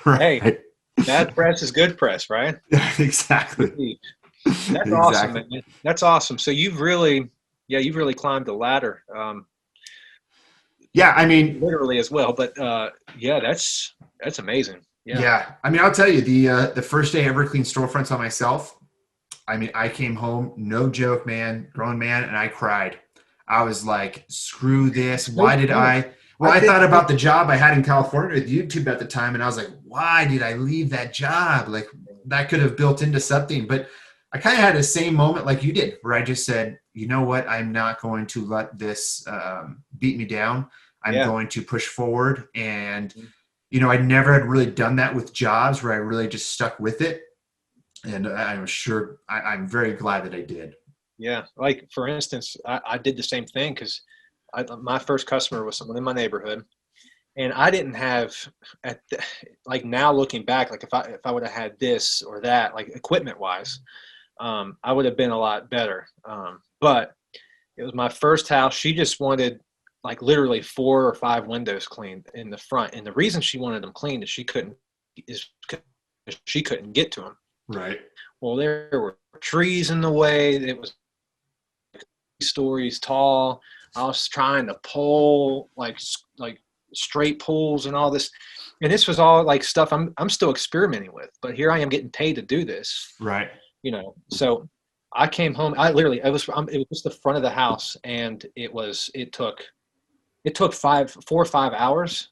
Right. Hey, bad press is good press, right? Exactly. That's awesome, man. That's awesome. So you've really climbed the ladder. Yeah, I mean, literally as well, but that's amazing. Yeah. I mean, I'll tell you, the first day I ever cleaned storefronts on myself, I mean, I came home, no joke, man, grown man, and I cried. I was like, screw this. Why did I? Well, I thought about the job I had in California with YouTube at the time, and I was like, why did I leave that job? Like, that could have built into something. But I kind of had the same moment like you did, where I just said, you know what? I'm not going to let this beat me down. I'm going to push forward. And I never had really done that with jobs where I really just stuck with it. And I'm very glad that I did. Yeah. Like, for instance, I did the same thing because my first customer was someone in my neighborhood. And I didn't have, now looking back, like if I would have had this or that, like equipment wise, I would have been a lot better. But it was my first house. She just wanted like literally 4 or 5 windows cleaned in the front. And the reason she wanted them cleaned is she couldn't get to them. Right. Well, there were trees in the way. It was stories tall. I was trying to pull like straight pulls and all this. And this was all like stuff I'm still experimenting with, but here I am getting paid to do this. Right. So I came home, it was just the front of the house, and it took 4 or 5 hours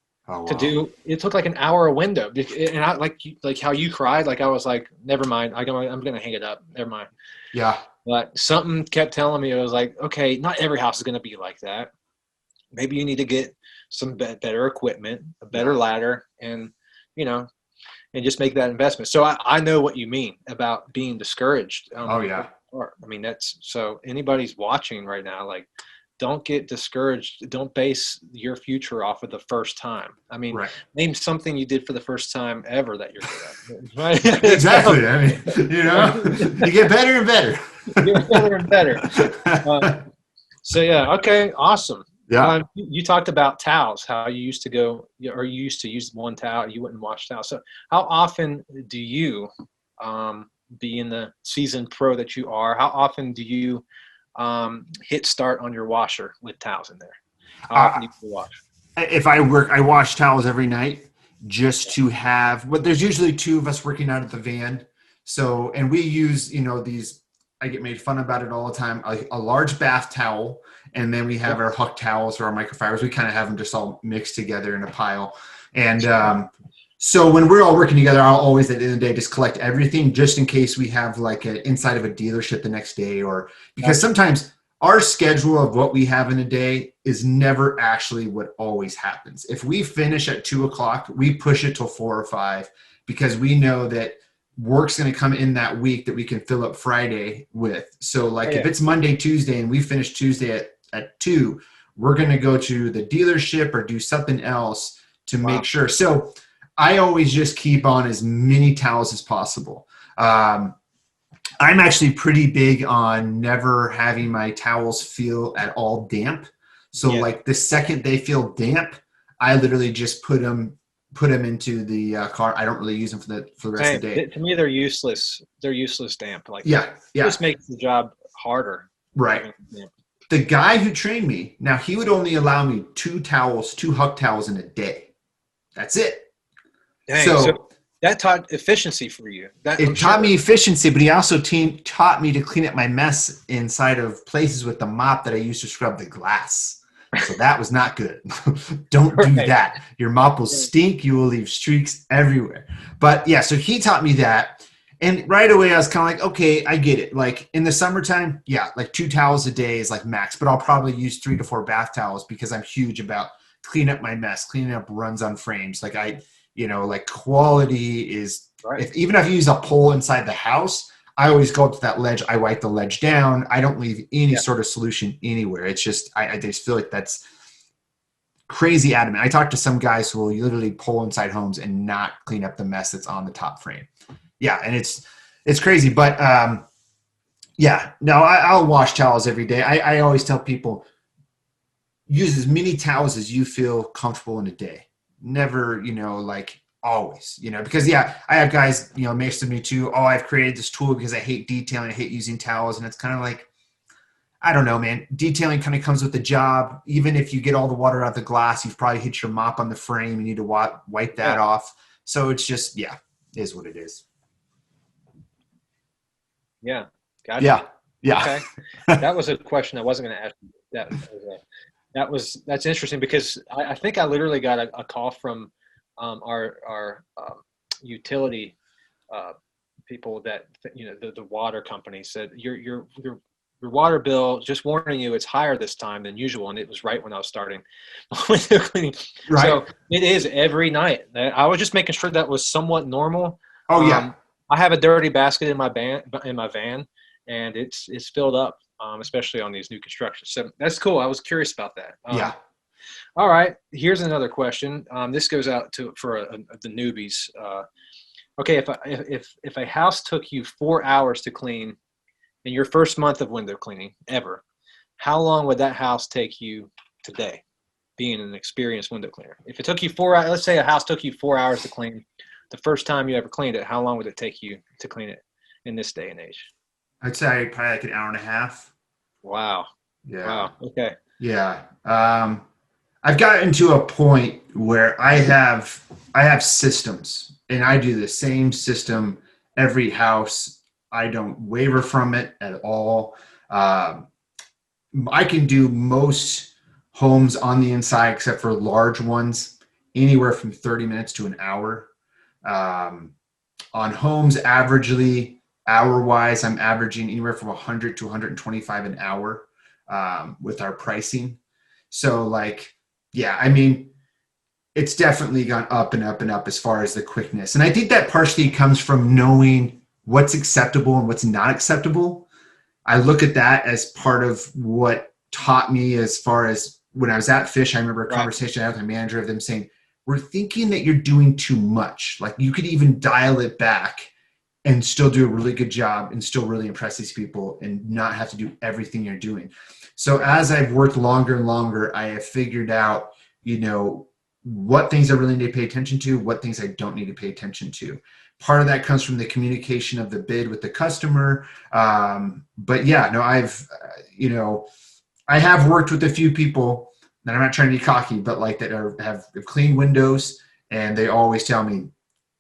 to do. It took like an hour a window, and I like how you cried. Like I was like, never mind. I'm going to hang it up. Never mind. Yeah. But something kept telling me, it was like, okay, not every house is going to be like that. Maybe you need to get some better equipment, a better ladder, and and just make that investment. So I know what you mean about being discouraged. I mean, so anybody's watching right now, like, don't get discouraged. Don't base your future off of the first time. I mean, name something you did for the first time ever that you're good at. Right? Exactly. I mean, you get better and better. You get better and better. So yeah. Okay. Awesome. Yeah. You talked about towels, how you used to use one towel. You wouldn't wash towels. So how often do you, being the seasoned pro that you are, how often do you hit start on your washer with towels in there? How often do you wash? If I wash towels every night just to have, but there's usually 2 of us working out at the van. So, and we use, these, I get made fun about it all the time, a large bath towel. And then we have our hook towels or our microfibers. We kind of have them just all mixed together in a pile. And so when we're all working together, I'll always at the end of the day just collect everything just in case we have like an inside of a dealership the next day, or because sometimes our schedule of what we have in a day is never actually what always happens. If we finish at 2:00, we push it till 4 or 5 because we know that work's going to come in that week that we can fill up Friday with. So like if it's Monday, Tuesday, and we finish Tuesday at 2, we're going to go to the dealership or do something else to make sure. So I always just keep on as many towels as possible. I'm actually pretty big on never having my towels feel at all damp. So like the second they feel damp, I literally just put them into the car. I don't really use them for the rest of the day. To me, they're useless. They're useless damp. Like it just makes the job harder. Right. The guy who trained me, now he would only allow me 2 Huck towels in a day. That's it. Dang, so that taught efficiency for you. It taught me efficiency, but he also taught me to clean up my mess inside of places with the mop that I used to scrub the glass. So that was not good. Don't do that. Your mop will stink. You will leave streaks everywhere. But yeah, so he taught me that. And right away I was kind of like, okay, I get it. Like in the summertime, like 2 towels a day is like max, but I'll probably use 3 to 4 bath towels because I'm huge about cleaning up my mess, cleaning up runs on frames. Like like quality is, even if you use a pole inside the house, I always go up to that ledge. I wipe the ledge down. I don't leave any sort of solution anywhere. It's just, I just feel like that's crazy adamant. I talked to some guys who will literally pull inside homes and not clean up the mess that's on the top frame. Yeah. And it's crazy, but I'll wash towels every day. I always tell people, use as many towels as you feel comfortable in a day. Never, always, because I have guys, next to me too. Oh, I've created this tool because I hate detailing. I hate using towels. And it's kind of like, I don't know, man, detailing kind of comes with the job. Even if you get all the water out the glass, you've probably hit your mop on the frame. You need to wipe that off. So it's just, is what it is. Yeah. Gotcha. Yeah. Okay. That was a question I wasn't going to ask. That's interesting because I think I literally got a call from our utility people that the water company said your water bill, just warning you, it's higher this time than usual, and it was right when I was starting window cleaning. Right. So it is every night. I was just making sure that was somewhat normal. Oh yeah. I have a dirty basket in my van, and it's filled up. Especially on these new constructions. So that's cool. I was curious about that. All right. Here's another question. This goes out for the newbies. Okay. If a house took you 4 hours to clean in your first month of window cleaning ever, how long would that house take you today, being an experienced window cleaner? If it took you 4 hours, let's say a house took you 4 hours to clean the first time you ever cleaned it, how long would it take you to clean it in this day and age? I'd say probably like an hour and a half. Wow. Yeah. Wow. Okay. Yeah. I've gotten to a point where I have systems, and I do the same system every house. I don't waver from it at all. I can do most homes on the inside, except for large ones, anywhere from 30 minutes to an hour. On homes, averagely, hour-wise, I'm averaging anywhere from 100 to 125 an hour with our pricing. So it's definitely gone up and up and up as far as the quickness. And I think that partially comes from knowing what's acceptable and what's not acceptable. I look at that as part of what taught me as far as when I was at Fish. I remember a conversation I had with my manager of them saying, we're thinking that you're doing too much. Like you could even dial it back and still do a really good job and still really impress these people and not have to do everything you're doing. So as I've worked longer and longer, I have figured out, what things I really need to pay attention to, what things I don't need to pay attention to. Part of that comes from the communication of the bid with the customer. But yeah, no, I have worked with a few people, and I'm not trying to be cocky, but that have cleaned windows, and they always tell me,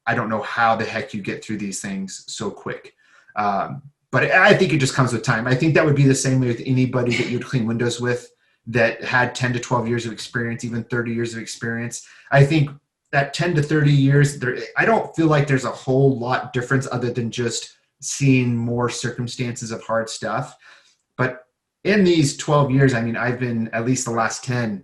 I don't know how the heck you get through these things so quick. But I think it just comes with time. I think that would be the same way with anybody that you'd clean windows with that had 10 to 12 years of experience, even 30 years of experience. I think that 10 to 30 years, I don't feel like there's a whole lot difference other than just seeing more circumstances of hard stuff. But in these 12 years, I mean, I've been at least the last 10,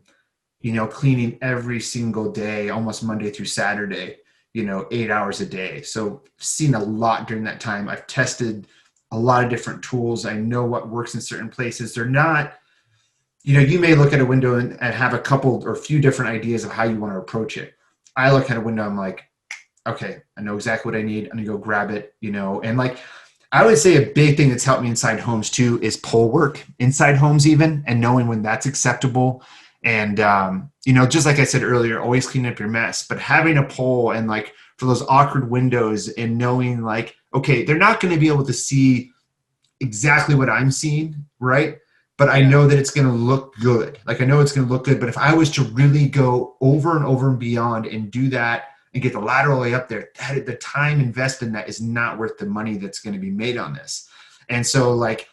cleaning every single day, almost Monday through Saturday, 8 hours a day. So seen a lot during that time. I've tested a lot of different tools. I know what works in certain places. They're not, you may look at a window and have a couple or a few different ideas of how you want to approach it. I look at a window, I'm like, okay, I know exactly what I need. I'm gonna go grab it, and like, I would say a big thing that's helped me inside homes too is pole work inside homes even, and knowing when that's acceptable. And, just like I said earlier, always clean up your mess, but having a pole and like for those awkward windows and knowing like, okay, they're not going to be able to see exactly what I'm seeing, right? But I know that it's going to look good. Like I know it's going to look good. But if I was to really go over and over and beyond and do that and get the ladder all the way up there, the time invested in that is not worth the money that's going to be made on this. And so like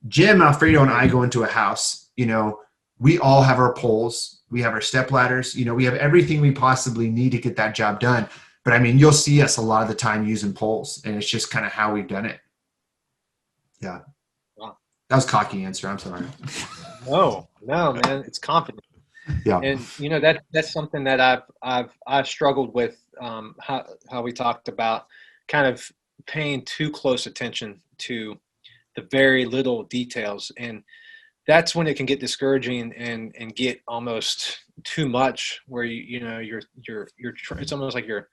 Jim, Alfredo, and I go into a house, we all have our poles, we have our step ladders, we have everything we possibly need to get that job done. But I mean, you'll see us a lot of the time using poles, and it's just kind of how we've done it. Yeah. Wow. That was a cocky answer. I'm sorry. No, man, it's confident. Yeah. And that's something that I've struggled with. How we talked about kind of paying too close attention to the very little details, and that's when it can get discouraging and get almost too much. Where you're it's almost like you're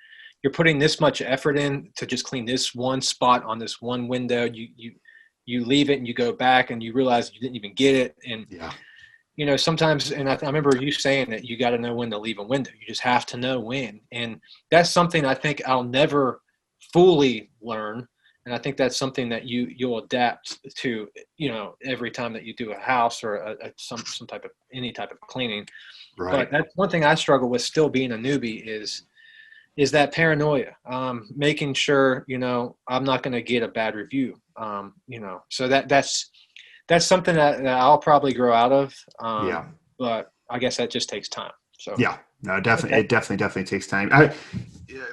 putting this much effort in to just clean this one spot on this one window. You leave it and you go back and you realize you didn't even get it. And sometimes, and I remember you saying that you got to know when to leave a window. You just have to know when. And that's something I think I'll never fully learn. And I think that's something that you'll adapt to, every time that you do a house or some type of, any type of cleaning. Right. But that's one thing I struggle with still being a newbie is that paranoia, making sure, I'm not going to get a bad review. So that's something that I'll probably grow out of. But I guess that just takes time. So yeah, no, definitely. It definitely takes time.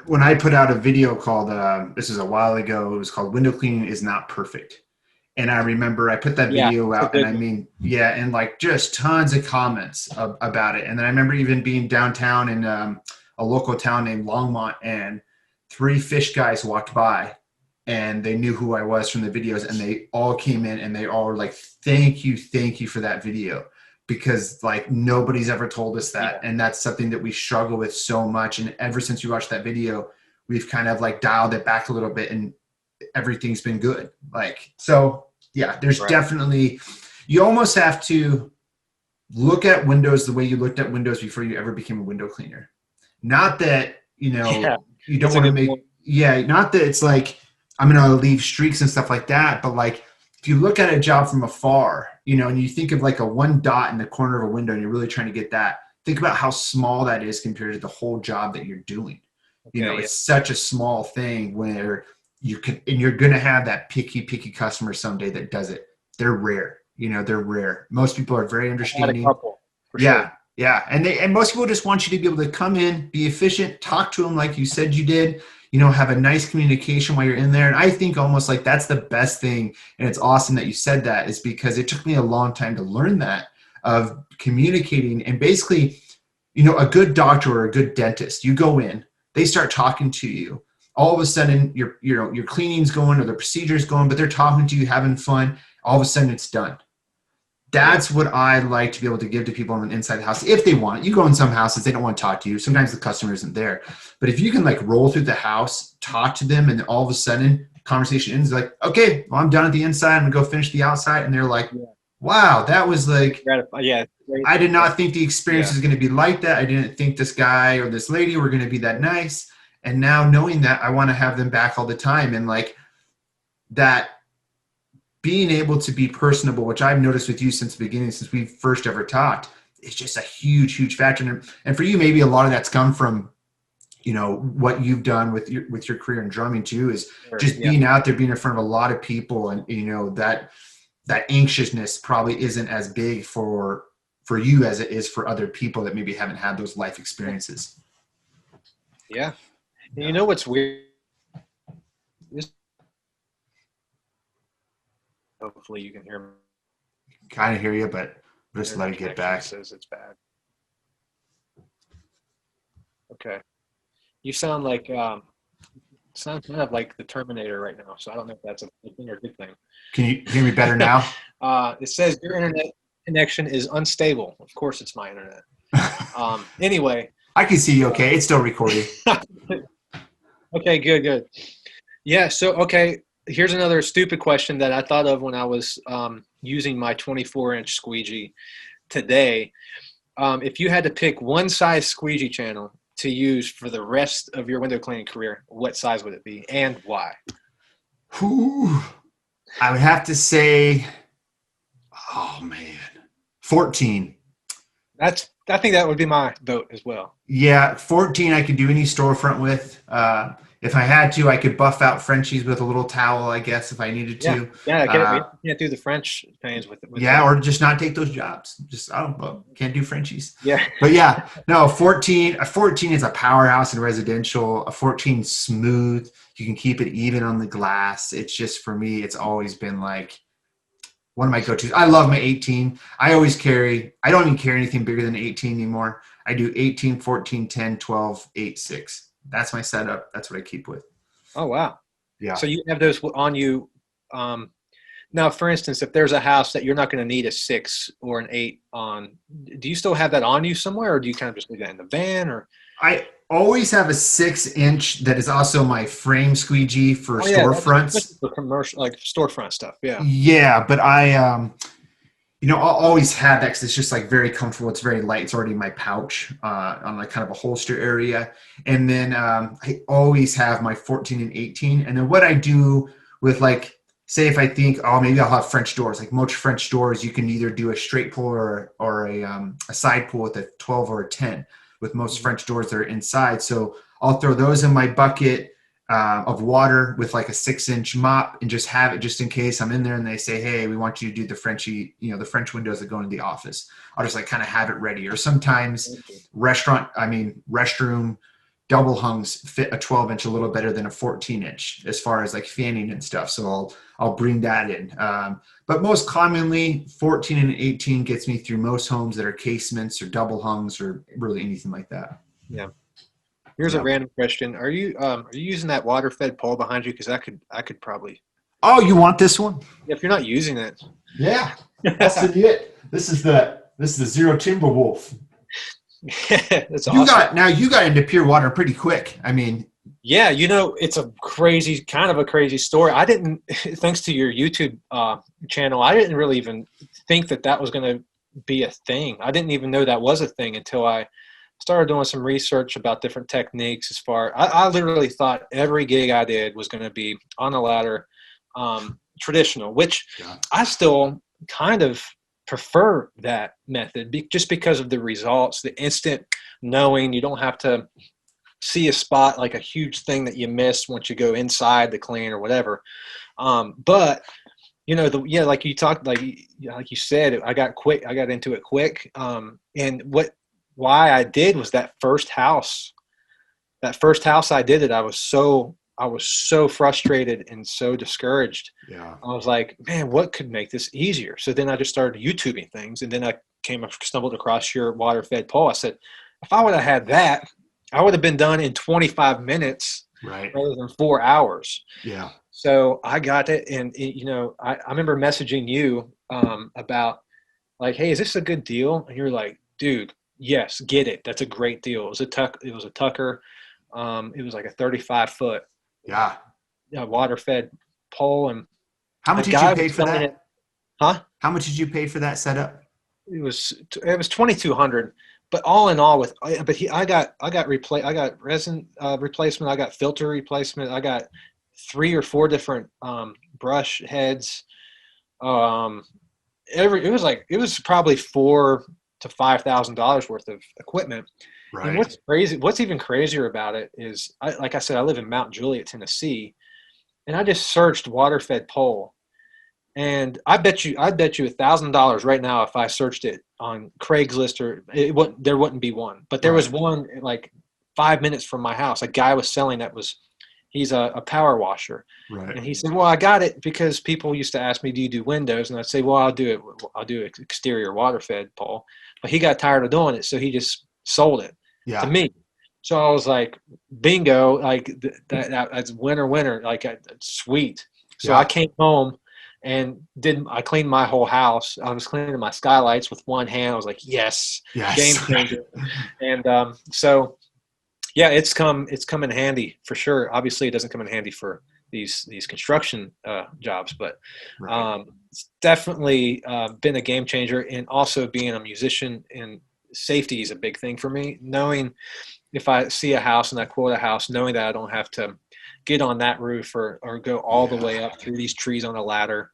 When I put out a video called, this is a while ago, it was called Window Cleaning is Not Perfect. And I remember I put that video out and I mean, and like just tons of comments about it. And then I remember even being downtown in a local town named Longmont, and 3 fish guys walked by and they knew who I was from the videos, and they all came in and they all were like, thank you for that video, because like nobody's ever told us that. And that's something that we struggle with so much. And ever since you watched that video, we've kind of like dialed it back a little bit, and everything's been good. Like, so yeah, there's definitely, you almost have to look at windows the way you looked at windows before you ever became a window cleaner. Not that, you don't want to make, not that it's like, I'm going to leave streaks and stuff like that. But like, if you look at a job from afar, and you think of like a one dot in the corner of a window and you're really trying to get that, think about how small that is compared to the whole job that you're doing. It's such a small thing where you can, and you're going to have that picky customer someday that does it. They're rare. They're rare. Most people are very understanding. Sure. Yeah. And most people just want you to be able to come in, be efficient, talk to them like you said you did, have a nice communication while you're in there. And I think almost like that's the best thing. And it's awesome that you said that, is because it took me a long time to learn that, of communicating. And basically, a good doctor or a good dentist, you go in, they start talking to you. All of a sudden your cleaning's going or the procedure's going, but they're talking to you, having fun. All of a sudden it's done. That's what I like to be able to give to people on the inside the house. If they want it, you go in some houses, they don't want to talk to you. Sometimes the customer isn't there, but if you can like roll through the house, talk to them, and all of a sudden conversation ends, like, okay, well, I'm done at the inside. I'm gonna go finish the outside. And they're like, wow, that was like, I did not think the experience was going to be like that. I didn't think this guy or this lady were going to be that nice. And now knowing that, I want to have them back all the time. And like that, being able to be personable, which I've noticed with you since the beginning, since we first ever talked, is just a huge factor. And for you, maybe a lot of that's come from, what you've done with your career in drumming too, is just being out there, being in front of a lot of people. And, that anxiousness probably isn't as big for you as it is for other people that maybe haven't had those life experiences. Yeah. You know what's weird? Hopefully you can hear me. Kind of hear you, but just let it get back. Says it's bad. Okay. You sound like sound kind of like the Terminator right now, so I don't know if that's a good thing or a good thing. Can you hear me better now? It says your internet connection is unstable. Of course, it's my internet. Anyway. I can see you okay. It's still recording. Okay, good. Yeah, so, okay, here's another stupid question that I thought of when I was using my 24-inch squeegee today. If you had to pick one size squeegee channel to use for the rest of your window cleaning career, what size would it be and why? Whew. I would have to say, oh man, 14. I think that would be my vote as well. Yeah, 14 I could do any storefront with. If I had to, I could buff out Frenchies with a little towel, I guess, if I needed to. Yeah, we can't do the French pains with it. Or just not take those jobs. Can't do Frenchies. Yeah. But yeah, no, 14 is a powerhouse in residential. A 14 smooth. You can keep it even on the glass. It's just, for me, it's always been like one of my go-tos. I love my 18. I don't even carry anything bigger than 18 anymore. I do 18, 14, 10, 12, 8, 6. That's my setup. That's what I keep with. Oh, wow. Yeah. So you have those on you. Now, for instance, if there's a house that you're not going to need a 6 or an 8 on, do you still have that on you somewhere, or do you kind of just leave that in the van? Or I always have a 6-inch that is also my frame squeegee for storefronts. That's for commercial, like storefront stuff. Yeah. Yeah, but I'll always have that because it's just like very comfortable. It's very light. It's already in my pouch on like kind of a holster area. And then I always have my 14 and 18. And then what I do with, like, say if I think, maybe I'll have French doors. Like most French doors, you can either do a straight pull or a side pull with a 12 or a 10. With most French doors that are inside. So I'll throw those in my bucket of water with like a 6-inch mop and just have it just in case I'm in there and they say, hey, we want you to do the the French windows that go into the office. I'll just like kind of have it ready. Or sometimes restroom double hungs fit a 12-inch a little better than a 14-inch as far as like fanning and stuff. So I'll bring that in. But most commonly 14 and 18 gets me through most homes that are casements or double hungs or really anything like that. Yeah. Here's a random question. Are you using that water fed pole behind you? Because I could probably. Oh, you want this one? If you're not using it. Yeah. That's it. This is the Xero Timberwolf. That's awesome. You got into pure water pretty quick. I mean, yeah, it's a crazy story. I didn't, thanks to your YouTube channel, I didn't really even think that was going to be a thing. I didn't even know that was a thing until I started doing some research about different techniques. I literally thought every gig I did was going to be on a ladder, traditional, which I still kind of prefer that method just because of the results, the instant knowing. You don't have to see a spot, like a huge thing that you miss once you go inside the clean or whatever. But like you talked, like you said, I got into it quick. And why I did was that first house I did it. I was so frustrated and so discouraged. Yeah. I was like, man, what could make this easier? So then I just started YouTubing things, and then I stumbled across your water fed pole. I said, if I would have had that, I would have been done in 25 minutes rather than 4 hours. Yeah. So I got it. And I remember messaging you about like, hey, is this a good deal? And you're like, dude, yes, get it. That's a great deal. It was a Tucker. It was like a 35-foot water fed pole. And how much did you pay for that? It, huh? How much did you pay for that setup? It was $2,200. But all in all, I got resin replacement. I got filter replacement. I got 3 or 4 different brush heads. It was probably $4,000 to $5,000 worth of equipment. Right. And what's even crazier about it is, like I said, I live in Mount Juliet, Tennessee, and I just searched water fed pole. And I'd bet you $1,000 right now if I searched it on Craigslist, there wouldn't be one. But there was one like 5 minutes from my house. A guy was selling He's a power washer. Right. And he said, well, I got it because people used to ask me, do you do windows? And I'd say, well, I'll do exterior water fed, Paul. But he got tired of doing it, so he just sold it to Yeah. me. So I was like, bingo, like that's winner, like sweet. So Yeah. I came home and I cleaned my whole house. I was cleaning my skylights with one hand. I was like, yes, game Yes. changer. And so yeah, it's come in handy for sure. Obviously, it doesn't come in handy for these construction jobs, but Right. it's definitely been a game changer. And also being a musician, and safety is a big thing for me. Knowing if I see a house and I quote a house, knowing that I don't have to get on that roof or go all the way up through these trees on a ladder,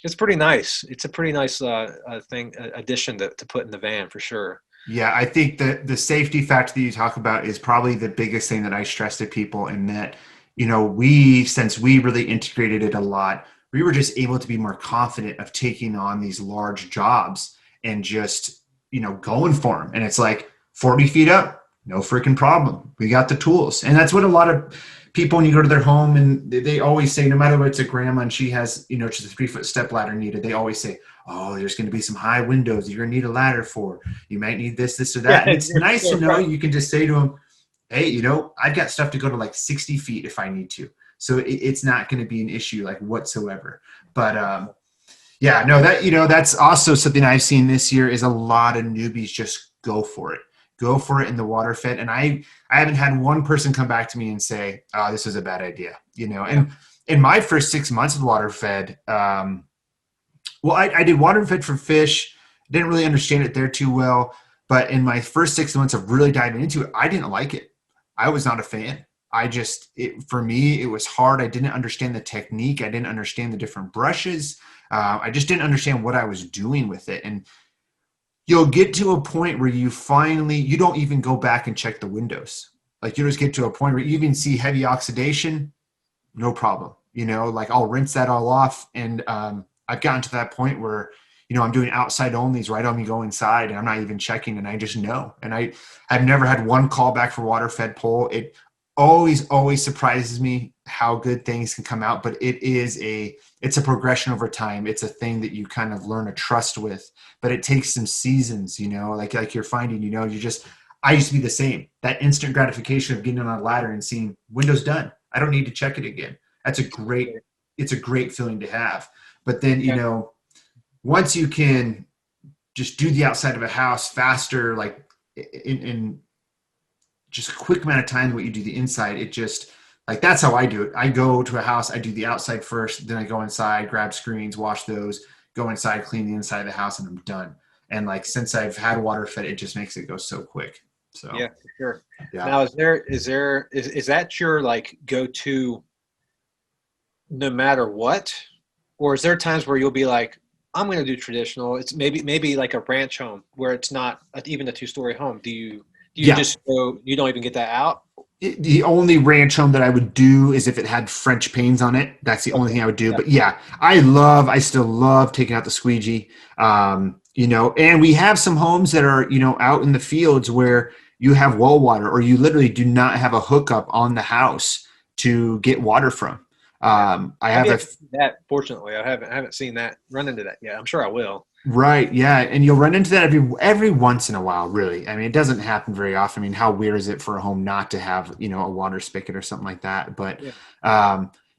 it's pretty nice. It's a pretty nice addition to put in the van for sure. Yeah, I think that the safety factor that you talk about is probably the biggest thing that I stress to people, in that, since we really integrated it a lot, we were just able to be more confident of taking on these large jobs and just, going for them. And it's like 40 feet up, no freaking problem. We got the tools. And that's what a lot of people, when you go to their home, and they always say, no matter what, it's a grandma and she has, just a 3-foot step ladder needed, they always say, oh, there's going to be some high windows you're going to need a ladder for. You might need this or that. Yeah, And it's nice to know you can just say to them, hey, I've got stuff to go to like 60 feet if I need to. So it's not going to be an issue like whatsoever. But yeah, no, that's also something I've seen this year is a lot of newbies just go for it. Go for it in the water fed. And I haven't had one person come back to me and say, oh, this was a bad idea. And in my first 6 months of water fed, well, I did water fed for fish. Didn't really understand it there too well. But in my first 6 months of really diving into it, I didn't like it. I was not a fan. For me, it was hard. I didn't understand the technique. I didn't understand the different brushes. I just didn't understand what I was doing with it. And you'll get to a point where you don't even go back and check the windows. Like you just get to a point where you even see heavy oxidation, no problem. Like I'll rinse that all off. And I've gotten to that point where, I'm doing outside onlys right on me go inside and I'm not even checking and I just know. And I've never had one call back for water fed pole. It always surprises me how good things can come out, but it's a progression over time. It's a thing that you kind of learn to trust with, but it takes some seasons, like you're finding, I used to be the same. That instant gratification of getting on a ladder and seeing windows done. I don't need to check it again. It's a great feeling to have. But then, once you can just do the outside of a house faster, like in just a quick amount of time, what you do the inside, it just like, that's how I do it. I go to a house, I do the outside first, then I go inside, grab screens, wash those, go inside, clean the inside of the house, and I'm done. And like, since I've had water fed, it just makes it go so quick. So yeah, for sure. Yeah. Now, is that your like go-to no matter what? Or is there times where you'll be like, I'm going to do traditional? It's maybe like a ranch home where it's not even a 2-story home. Do you just go, you don't even get that out? The only ranch home that I would do is if it had French panes on it. That's the only thing I would do. Yeah. But yeah, I still love taking out the squeegee. And we have some homes that are, out in the fields where you have well water, or you literally do not have a hookup on the house to get water from. I haven't seen that. Fortunately, I haven't seen that, run into that yet. I'm sure I will. Right. Yeah. And you'll run into that every once in a while, really. I mean, it doesn't happen very often. I mean, how weird is it for a home not to have, a water spigot or something like that? But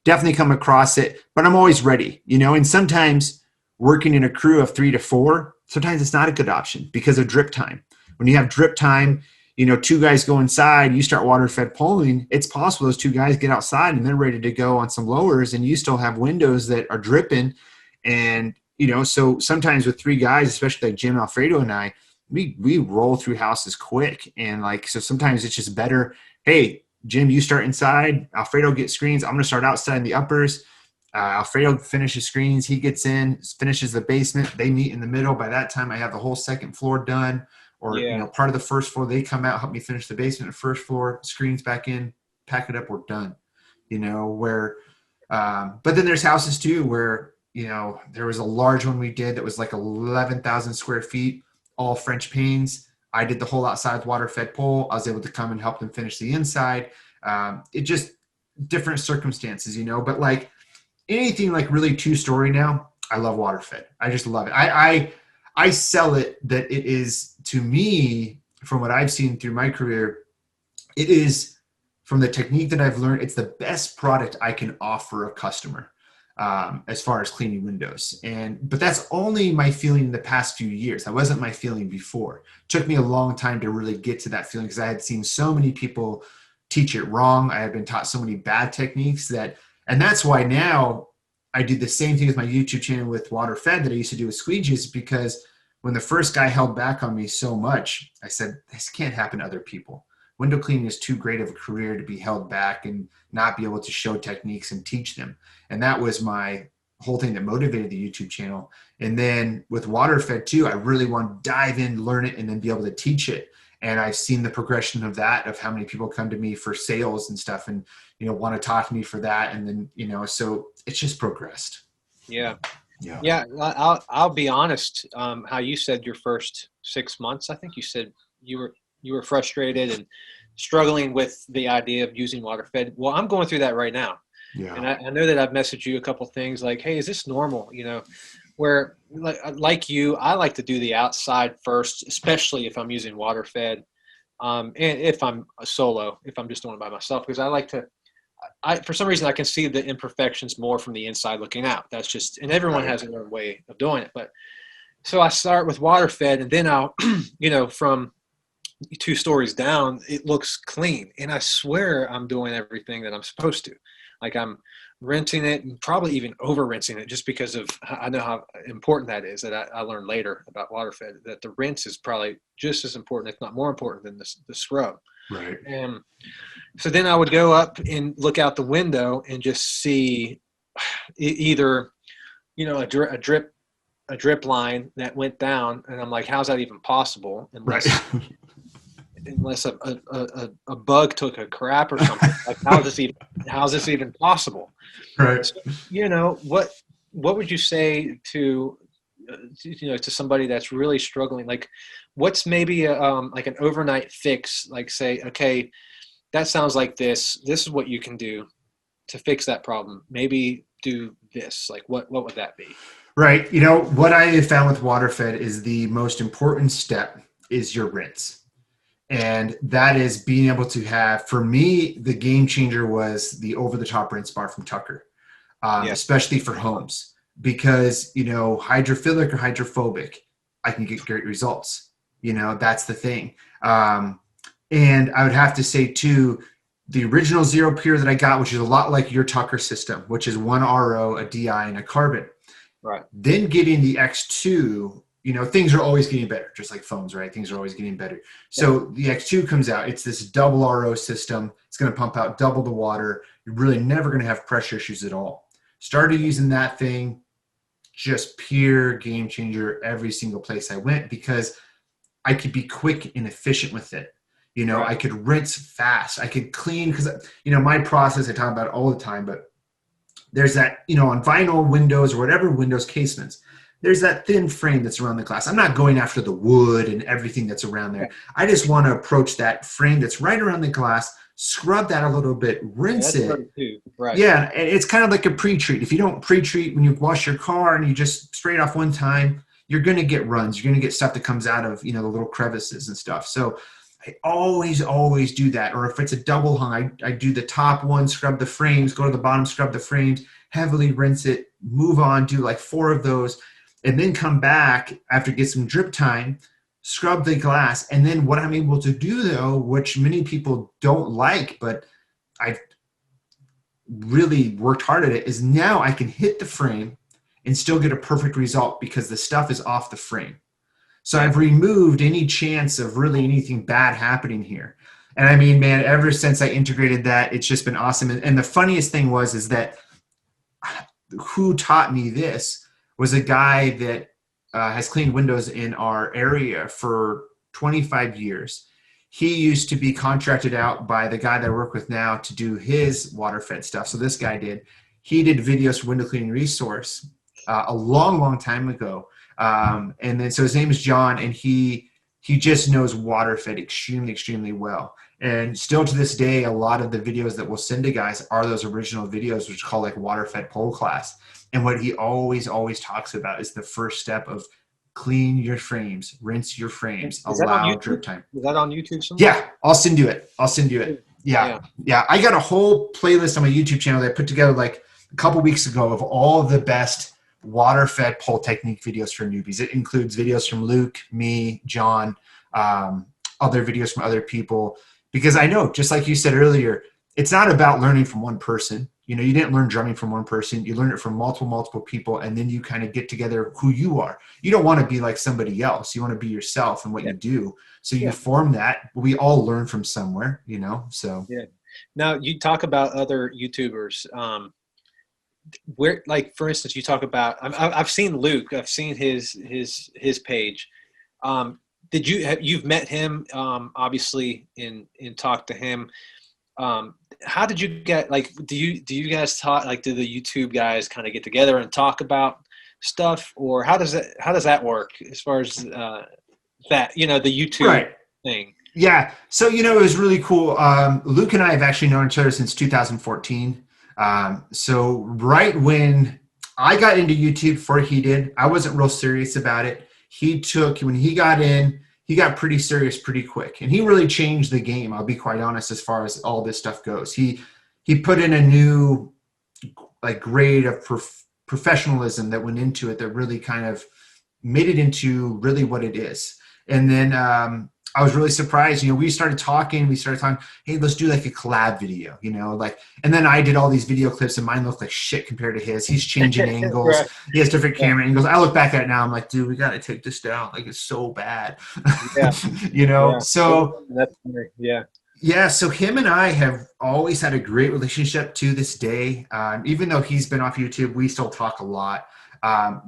definitely come across it. But I'm always ready, and sometimes working in a crew of 3 to 4, sometimes it's not a good option because of drip time. When you have drip time, 2 guys go inside, you start water fed polling, it's possible those 2 guys get outside and they're ready to go on some lowers, and you still have windows that are dripping. And so sometimes with 3 guys, especially like Jim, Alfredo, and I, we roll through houses quick. And like, so sometimes it's just better. Hey, Jim, you start inside. Alfredo gets screens. I'm going to start outside in the uppers. Alfredo finishes screens. He gets in, finishes the basement. They meet in the middle. By that time, I have the whole second floor done, or part of the first floor. They come out, help me finish the basement, the first floor, screens back in, pack it up. We're done. But then there's houses too where, there was a large one we did that was like 11,000 square feet, all French panes. I did the whole outside water fed pole. I was able to come and help them finish the inside. different circumstances, but like anything like really two-story now, I love water fed. I just love it. I sell it that it is, to me, from what I've seen through my career, it is, from the technique that I've learned, it's the best product I can offer a customer as far as cleaning windows. But that's only my feeling in the past few years. That wasn't my feeling before. It took me a long time to really get to that feeling because I had seen so many people teach it wrong. I had been taught so many bad techniques and that's why now I do the same thing with my YouTube channel with water fed that I used to do with squeegees, because when the first guy held back on me so much, I said, this can't happen to other people. Window cleaning is too great of a career to be held back and not be able to show techniques and teach them. And that was my whole thing that motivated the YouTube channel. And then with water fed too, I really want to dive in, learn it, and then be able to teach it. And I've seen the progression of that, of how many people come to me for sales and stuff and, want to talk to me for that. And then, so it's just progressed. Yeah. Yeah. I'll be honest. How you said your first 6 months, I think you said you were frustrated and struggling with the idea of using water fed. Well, I'm going through that right now. Yeah. And I know that I've messaged you a couple of things like, hey, is this normal? Where like you, I like to do the outside first, especially if I'm using water fed. And if I'm a solo, if I'm just doing it by myself, because I like to, for some reason I can see the imperfections more from the inside looking out. That's just, and everyone has their own way of doing it. But so I start with water fed and then I'll, from 2 stories down, it looks clean. And I swear I'm doing everything that I'm supposed to. Like I'm rinsing it and probably even over rinsing it just because of, I know how important that is, that I learned later about water fed, that the rinse is probably just as important, if not more important than the scrub. Right. And so then I would go up and look out the window and just see either, a drip line that went down. And I'm like, how's that even possible? Unless a bug took a crap or something. Like how's this even possible? Right. So, what would you say to somebody that's really struggling? Like, what's maybe like an overnight fix? Like, say, okay, that sounds like this. This is what you can do to fix that problem. Maybe do this. Like, what would that be? Right. What I have found with water fed is the most important step is your rinse. And that is being able to have, for me, the game changer was the over-the-top rinse bar from Tucker, especially for homes, because, hydrophilic or hydrophobic, I can get great results. That's the thing. And I would have to say too, the original Xero Pure that I got, which is a lot like your Tucker system, which is 1 RO, a DI, and a carbon. Right. Then getting the X2, things are always getting better, just like phones, right? Things are always getting better. So the X2 comes out. It's this double RO system. It's going to pump out double the water. You're really never going to have pressure issues at all. Started using that thing, just pure game changer every single place I went, because I could be quick and efficient with it. I could rinse fast. I could clean, because, my process, I talk about it all the time, but there's that, on vinyl windows or whatever windows casements, there's that thin frame that's around the glass. I'm not going after the wood and everything that's around there. I just want to approach that frame that's right around the glass, scrub that a little bit, rinse it. Right. Yeah, and it's kind of like a pre-treat. If you don't pre-treat when you wash your car and you just spray it off one time, you're going to get runs. You're going to get stuff that comes out of, the little crevices and stuff. So I always do that. Or if it's a double hung, I do the top one, scrub the frames, go to the bottom, scrub the frames, heavily rinse it, move on, do like 4 of those, and then come back after get some drip time, scrub the glass. And then what I'm able to do though, which many people don't like, but I've really worked hard at it, is now I can hit the frame and still get a perfect result because the stuff is off the frame. So I've removed any chance of really anything bad happening here. And I mean, man, ever since I integrated that, it's just been awesome. And the funniest thing is that who taught me this was a guy that has cleaned windows in our area for 25 years. He used to be contracted out by the guy that I work with now to do his water fed stuff. So this guy did. He did videos for Window Cleaning Resource a long time ago. And then, so his name is John, and he just knows water fed extremely well. And still to this day, a lot of the videos that we'll send to guys are those original videos, which are called like water fed pole class. And what he always talks about is the first step of clean your frames, rinse your frames, Is that on allow YouTube? drip time. Is that on YouTube somewhere? Yeah, I'll send you it. I'll send you it. Yeah. I got a whole playlist on my YouTube channel that I put together like a couple weeks ago of all of the best water fed pole technique videos for newbies. It includes videos from Luke, me, John, other videos from other people. Because I know, just like you said earlier, it's not about learning from one person. You know, you didn't learn drumming from one person. You learn it from multiple people, and then you kind of get together who you are. You don't want to be like somebody else. You want to be yourself and what you do. So you form that. We all learn from somewhere, you know. So Now you talk about other YouTubers. Where, like, for instance, you talk about. I've seen Luke. I've seen his page. You've met him, obviously, in talk to him. How did you get, like, do you guys talk, like, do the YouTube guys kind of get together and talk about stuff, or how does that work as far as that, you know, the YouTube thing? Yeah. So, you know, it was really cool. Luke and I have actually known each other since 2014. So right when I got into YouTube before he did, I wasn't real serious about it. When he got in, he got pretty serious pretty quick, and he really changed the game. I'll be quite honest, as far as all this stuff goes. He put in a new like grade of professionalism that went into it that really kind of made it into really what it is. And then I was really surprised. You know, we started talking, hey, let's do like a collab video, you know, like, and then I did all these video clips and mine looked like shit compared to his. He's changing angles. Right. He has different camera angles. I look back at it now, I'm like, dude, we got to take this down. Like, it's so bad. You know? So so him and I have always had a great relationship to this day. Even though he's been off YouTube, we still talk a lot.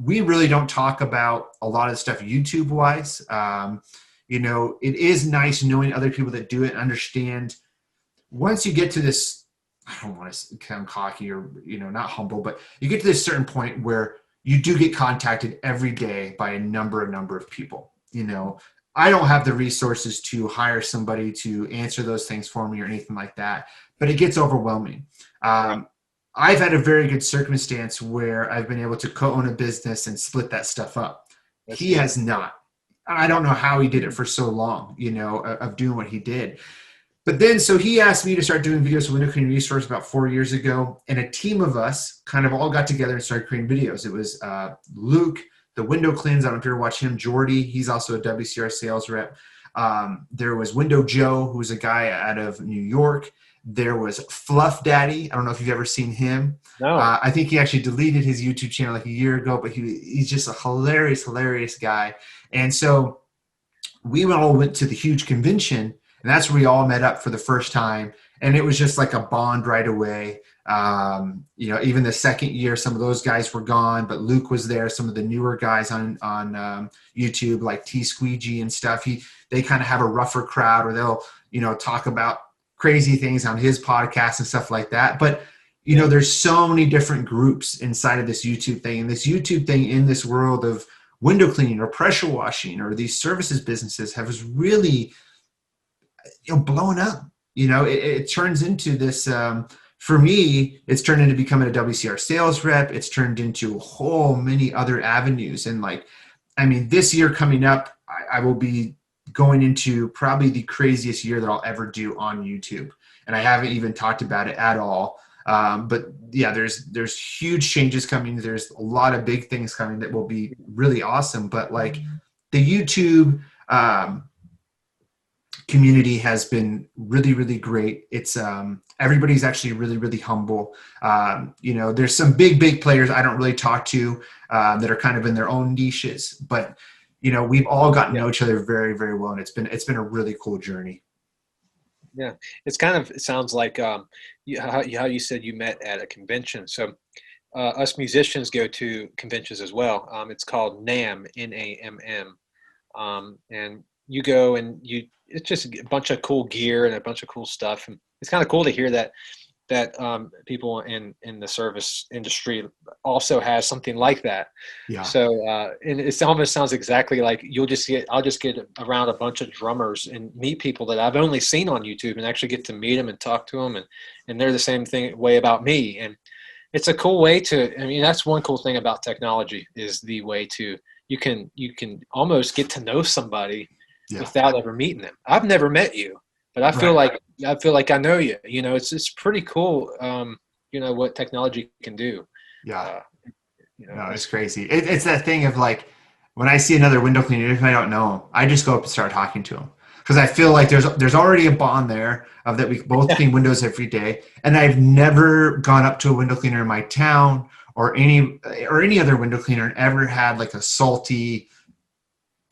We really don't talk about a lot of stuff YouTube wise. You know, it is nice knowing other people that do it and understand once you get to this, I don't want to sound cocky or, you know, not humble, but you get to this certain point where you do get contacted every day by a number of people. You know, I don't have the resources to hire somebody to answer those things for me or anything like that, but it gets overwhelming. I've had a very good circumstance where I've been able to co-own a business and split that stuff up. He has not. I don't know how he did it for so long, you know, of doing what he did. But then, so he asked me to start doing videos with Window Cleaning Resource about 4 years ago. And a team of us kind of all got together and started creating videos. It was Luke, the window cleans. I don't know if you ever watch him. Jordy, he's also a WCR sales rep. There was Window Joe, who's a guy out of New York. There was Fluff Daddy. I don't know if you've ever seen him. No. I think he actually deleted his YouTube channel like a year ago, but he's just a hilarious guy. And so we all went to the huge convention, and that's where we all met up for the first time. And it was just like a bond right away. You know, even the second year, some of those guys were gone, but Luke was there. Some of the newer guys on YouTube, like Squeegee and stuff, they kind of have a rougher crowd, or they'll, you know, talk about crazy things on his podcast and stuff like that. But, you know, there's so many different groups inside of this YouTube thing, and this YouTube thing in this world of window cleaning or pressure washing or these services businesses has really, you know, blown up. You know, it turns into this, for me, it's turned into becoming a WCR sales rep. It's turned into a whole many other avenues. And like, I mean, this year coming up, I will be going into probably the craziest year that I'll ever do on YouTube. And I haven't even talked about it at all. But yeah, there's huge changes coming. There's a lot of big things coming that will be really awesome. But like the YouTube community has been really great. It's everybody's actually really humble. You know, there's some big players I don't really talk to that are kind of in their own niches, but you know, we've all gotten to know each other very well, and it's been a really cool journey. Yeah, it sounds like how you said you met at a convention. So us musicians go to conventions as well. It's called NAMM, N-A-M-M, and you go and it's just a bunch of cool gear and a bunch of cool stuff. And it's kind of cool to hear that that people in the service industry also has something like that. Yeah. So and it almost sounds exactly like I'll just get around a bunch of drummers and meet people that I've only seen on YouTube and actually get to meet them and talk to them, and they're the same way about me. And it's a cool way to, I mean, that's one cool thing about technology is the way to, you can almost get to know somebody without ever meeting them. I've never met you, but I feel like I know you. You know, it's pretty cool. You know what technology can do. Yeah. You know, No, it's crazy. It's that thing of like when I see another window cleaner, if I don't know him, I just go up and start talking to him because I feel like there's already a bond there of that we both clean windows every day, and I've never gone up to a window cleaner in my town or any other window cleaner and ever had like a salty,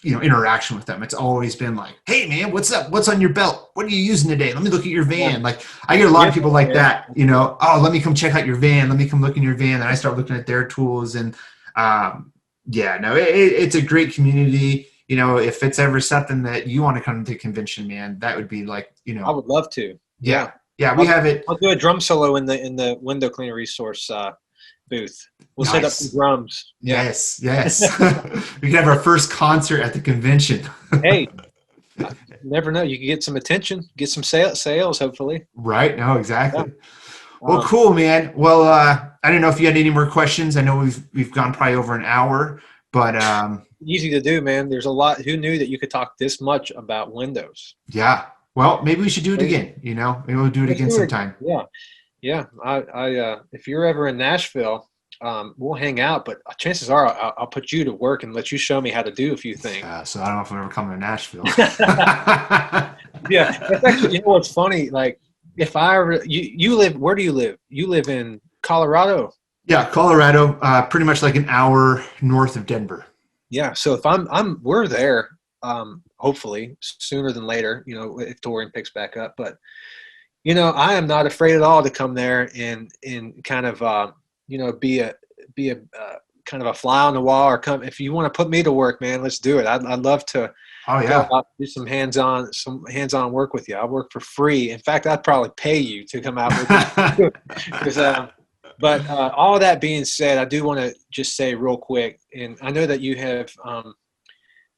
you know, interaction with them. It's always been like, hey man, what's up? What's on your belt? What are you using today? Let me look at your van. Like I get a lot of people like that, you know, oh, let me come check out your van. Let me come look in your van. And I start looking at their tools and it's a great community. You know, if it's ever something that you want to come to convention, man, that would be like, you know, I would love to. Yeah. We have it. I'll do a drum solo in the window cleaner resource booth. We'll set up some drums. Yeah. Yes. We can have our first concert at the convention. Hey, you never know. You can get some attention, get some sales, hopefully. Right. No, exactly. Yeah. Well, cool, man. Well, I don't know if you had any more questions. I know we've gone probably over an hour, but easy to do, man. There's a lot. Who knew that you could talk this much about Windows? Yeah. Well, maybe we should do it again. You know, maybe we'll do it again sometime. Yeah. I if you're ever in Nashville, we'll hang out. But chances are, I'll put you to work and let you show me how to do a few things. So I don't know if I'm ever coming to Nashville. Yeah, that's actually. You know what's funny? Like, if you live, where do you live? You live in Colorado. Yeah, Colorado, pretty much like an hour north of Denver. Yeah, so if we're there, hopefully sooner than later, you know, if touring picks back up. But, you know, I am not afraid at all to come there and kind of, you know, be a kind of a fly on the wall, or come, if you want to put me to work, man, let's do it. I'd love to. Oh yeah. Do some hands-on work with you. I work for free. In fact, I'd probably pay you to come out with me. But all that being said, I do want to just say real quick, and I know that you have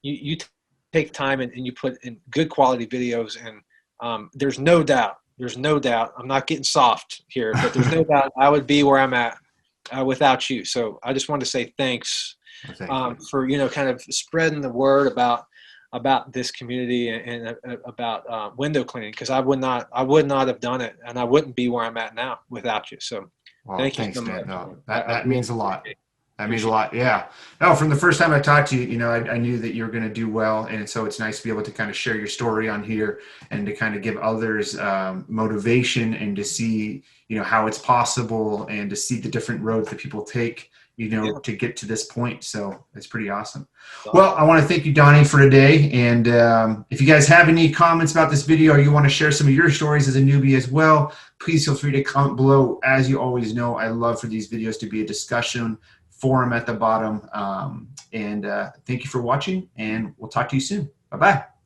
you take time and you put in good quality videos, and there's no doubt, I'm not getting soft here, but there's no doubt I would be where I'm at without you. So I just wanted to say thanks for, you know, kind of spreading the word about this community and about window cleaning, because I would not have done it, and I wouldn't be where I'm at now without you. So thanks, you so much. No, that means a lot. That means a lot. Yeah. No, from the first time I talked to you, you know, I knew that you were going to do well. And so it's nice to be able to kind of share your story on here and to kind of give others motivation and to see, you know, how it's possible and to see the different roads that people take, you know, to get to this point. So it's pretty awesome. Well, I want to thank you, Donnie, for today. And if you guys have any comments about this video, or you want to share some of your stories as a newbie as well, please feel free to comment below. As you always know, I love for these videos to be a discussion forum at the bottom. Thank you for watching, and we'll talk to you soon. Bye-bye.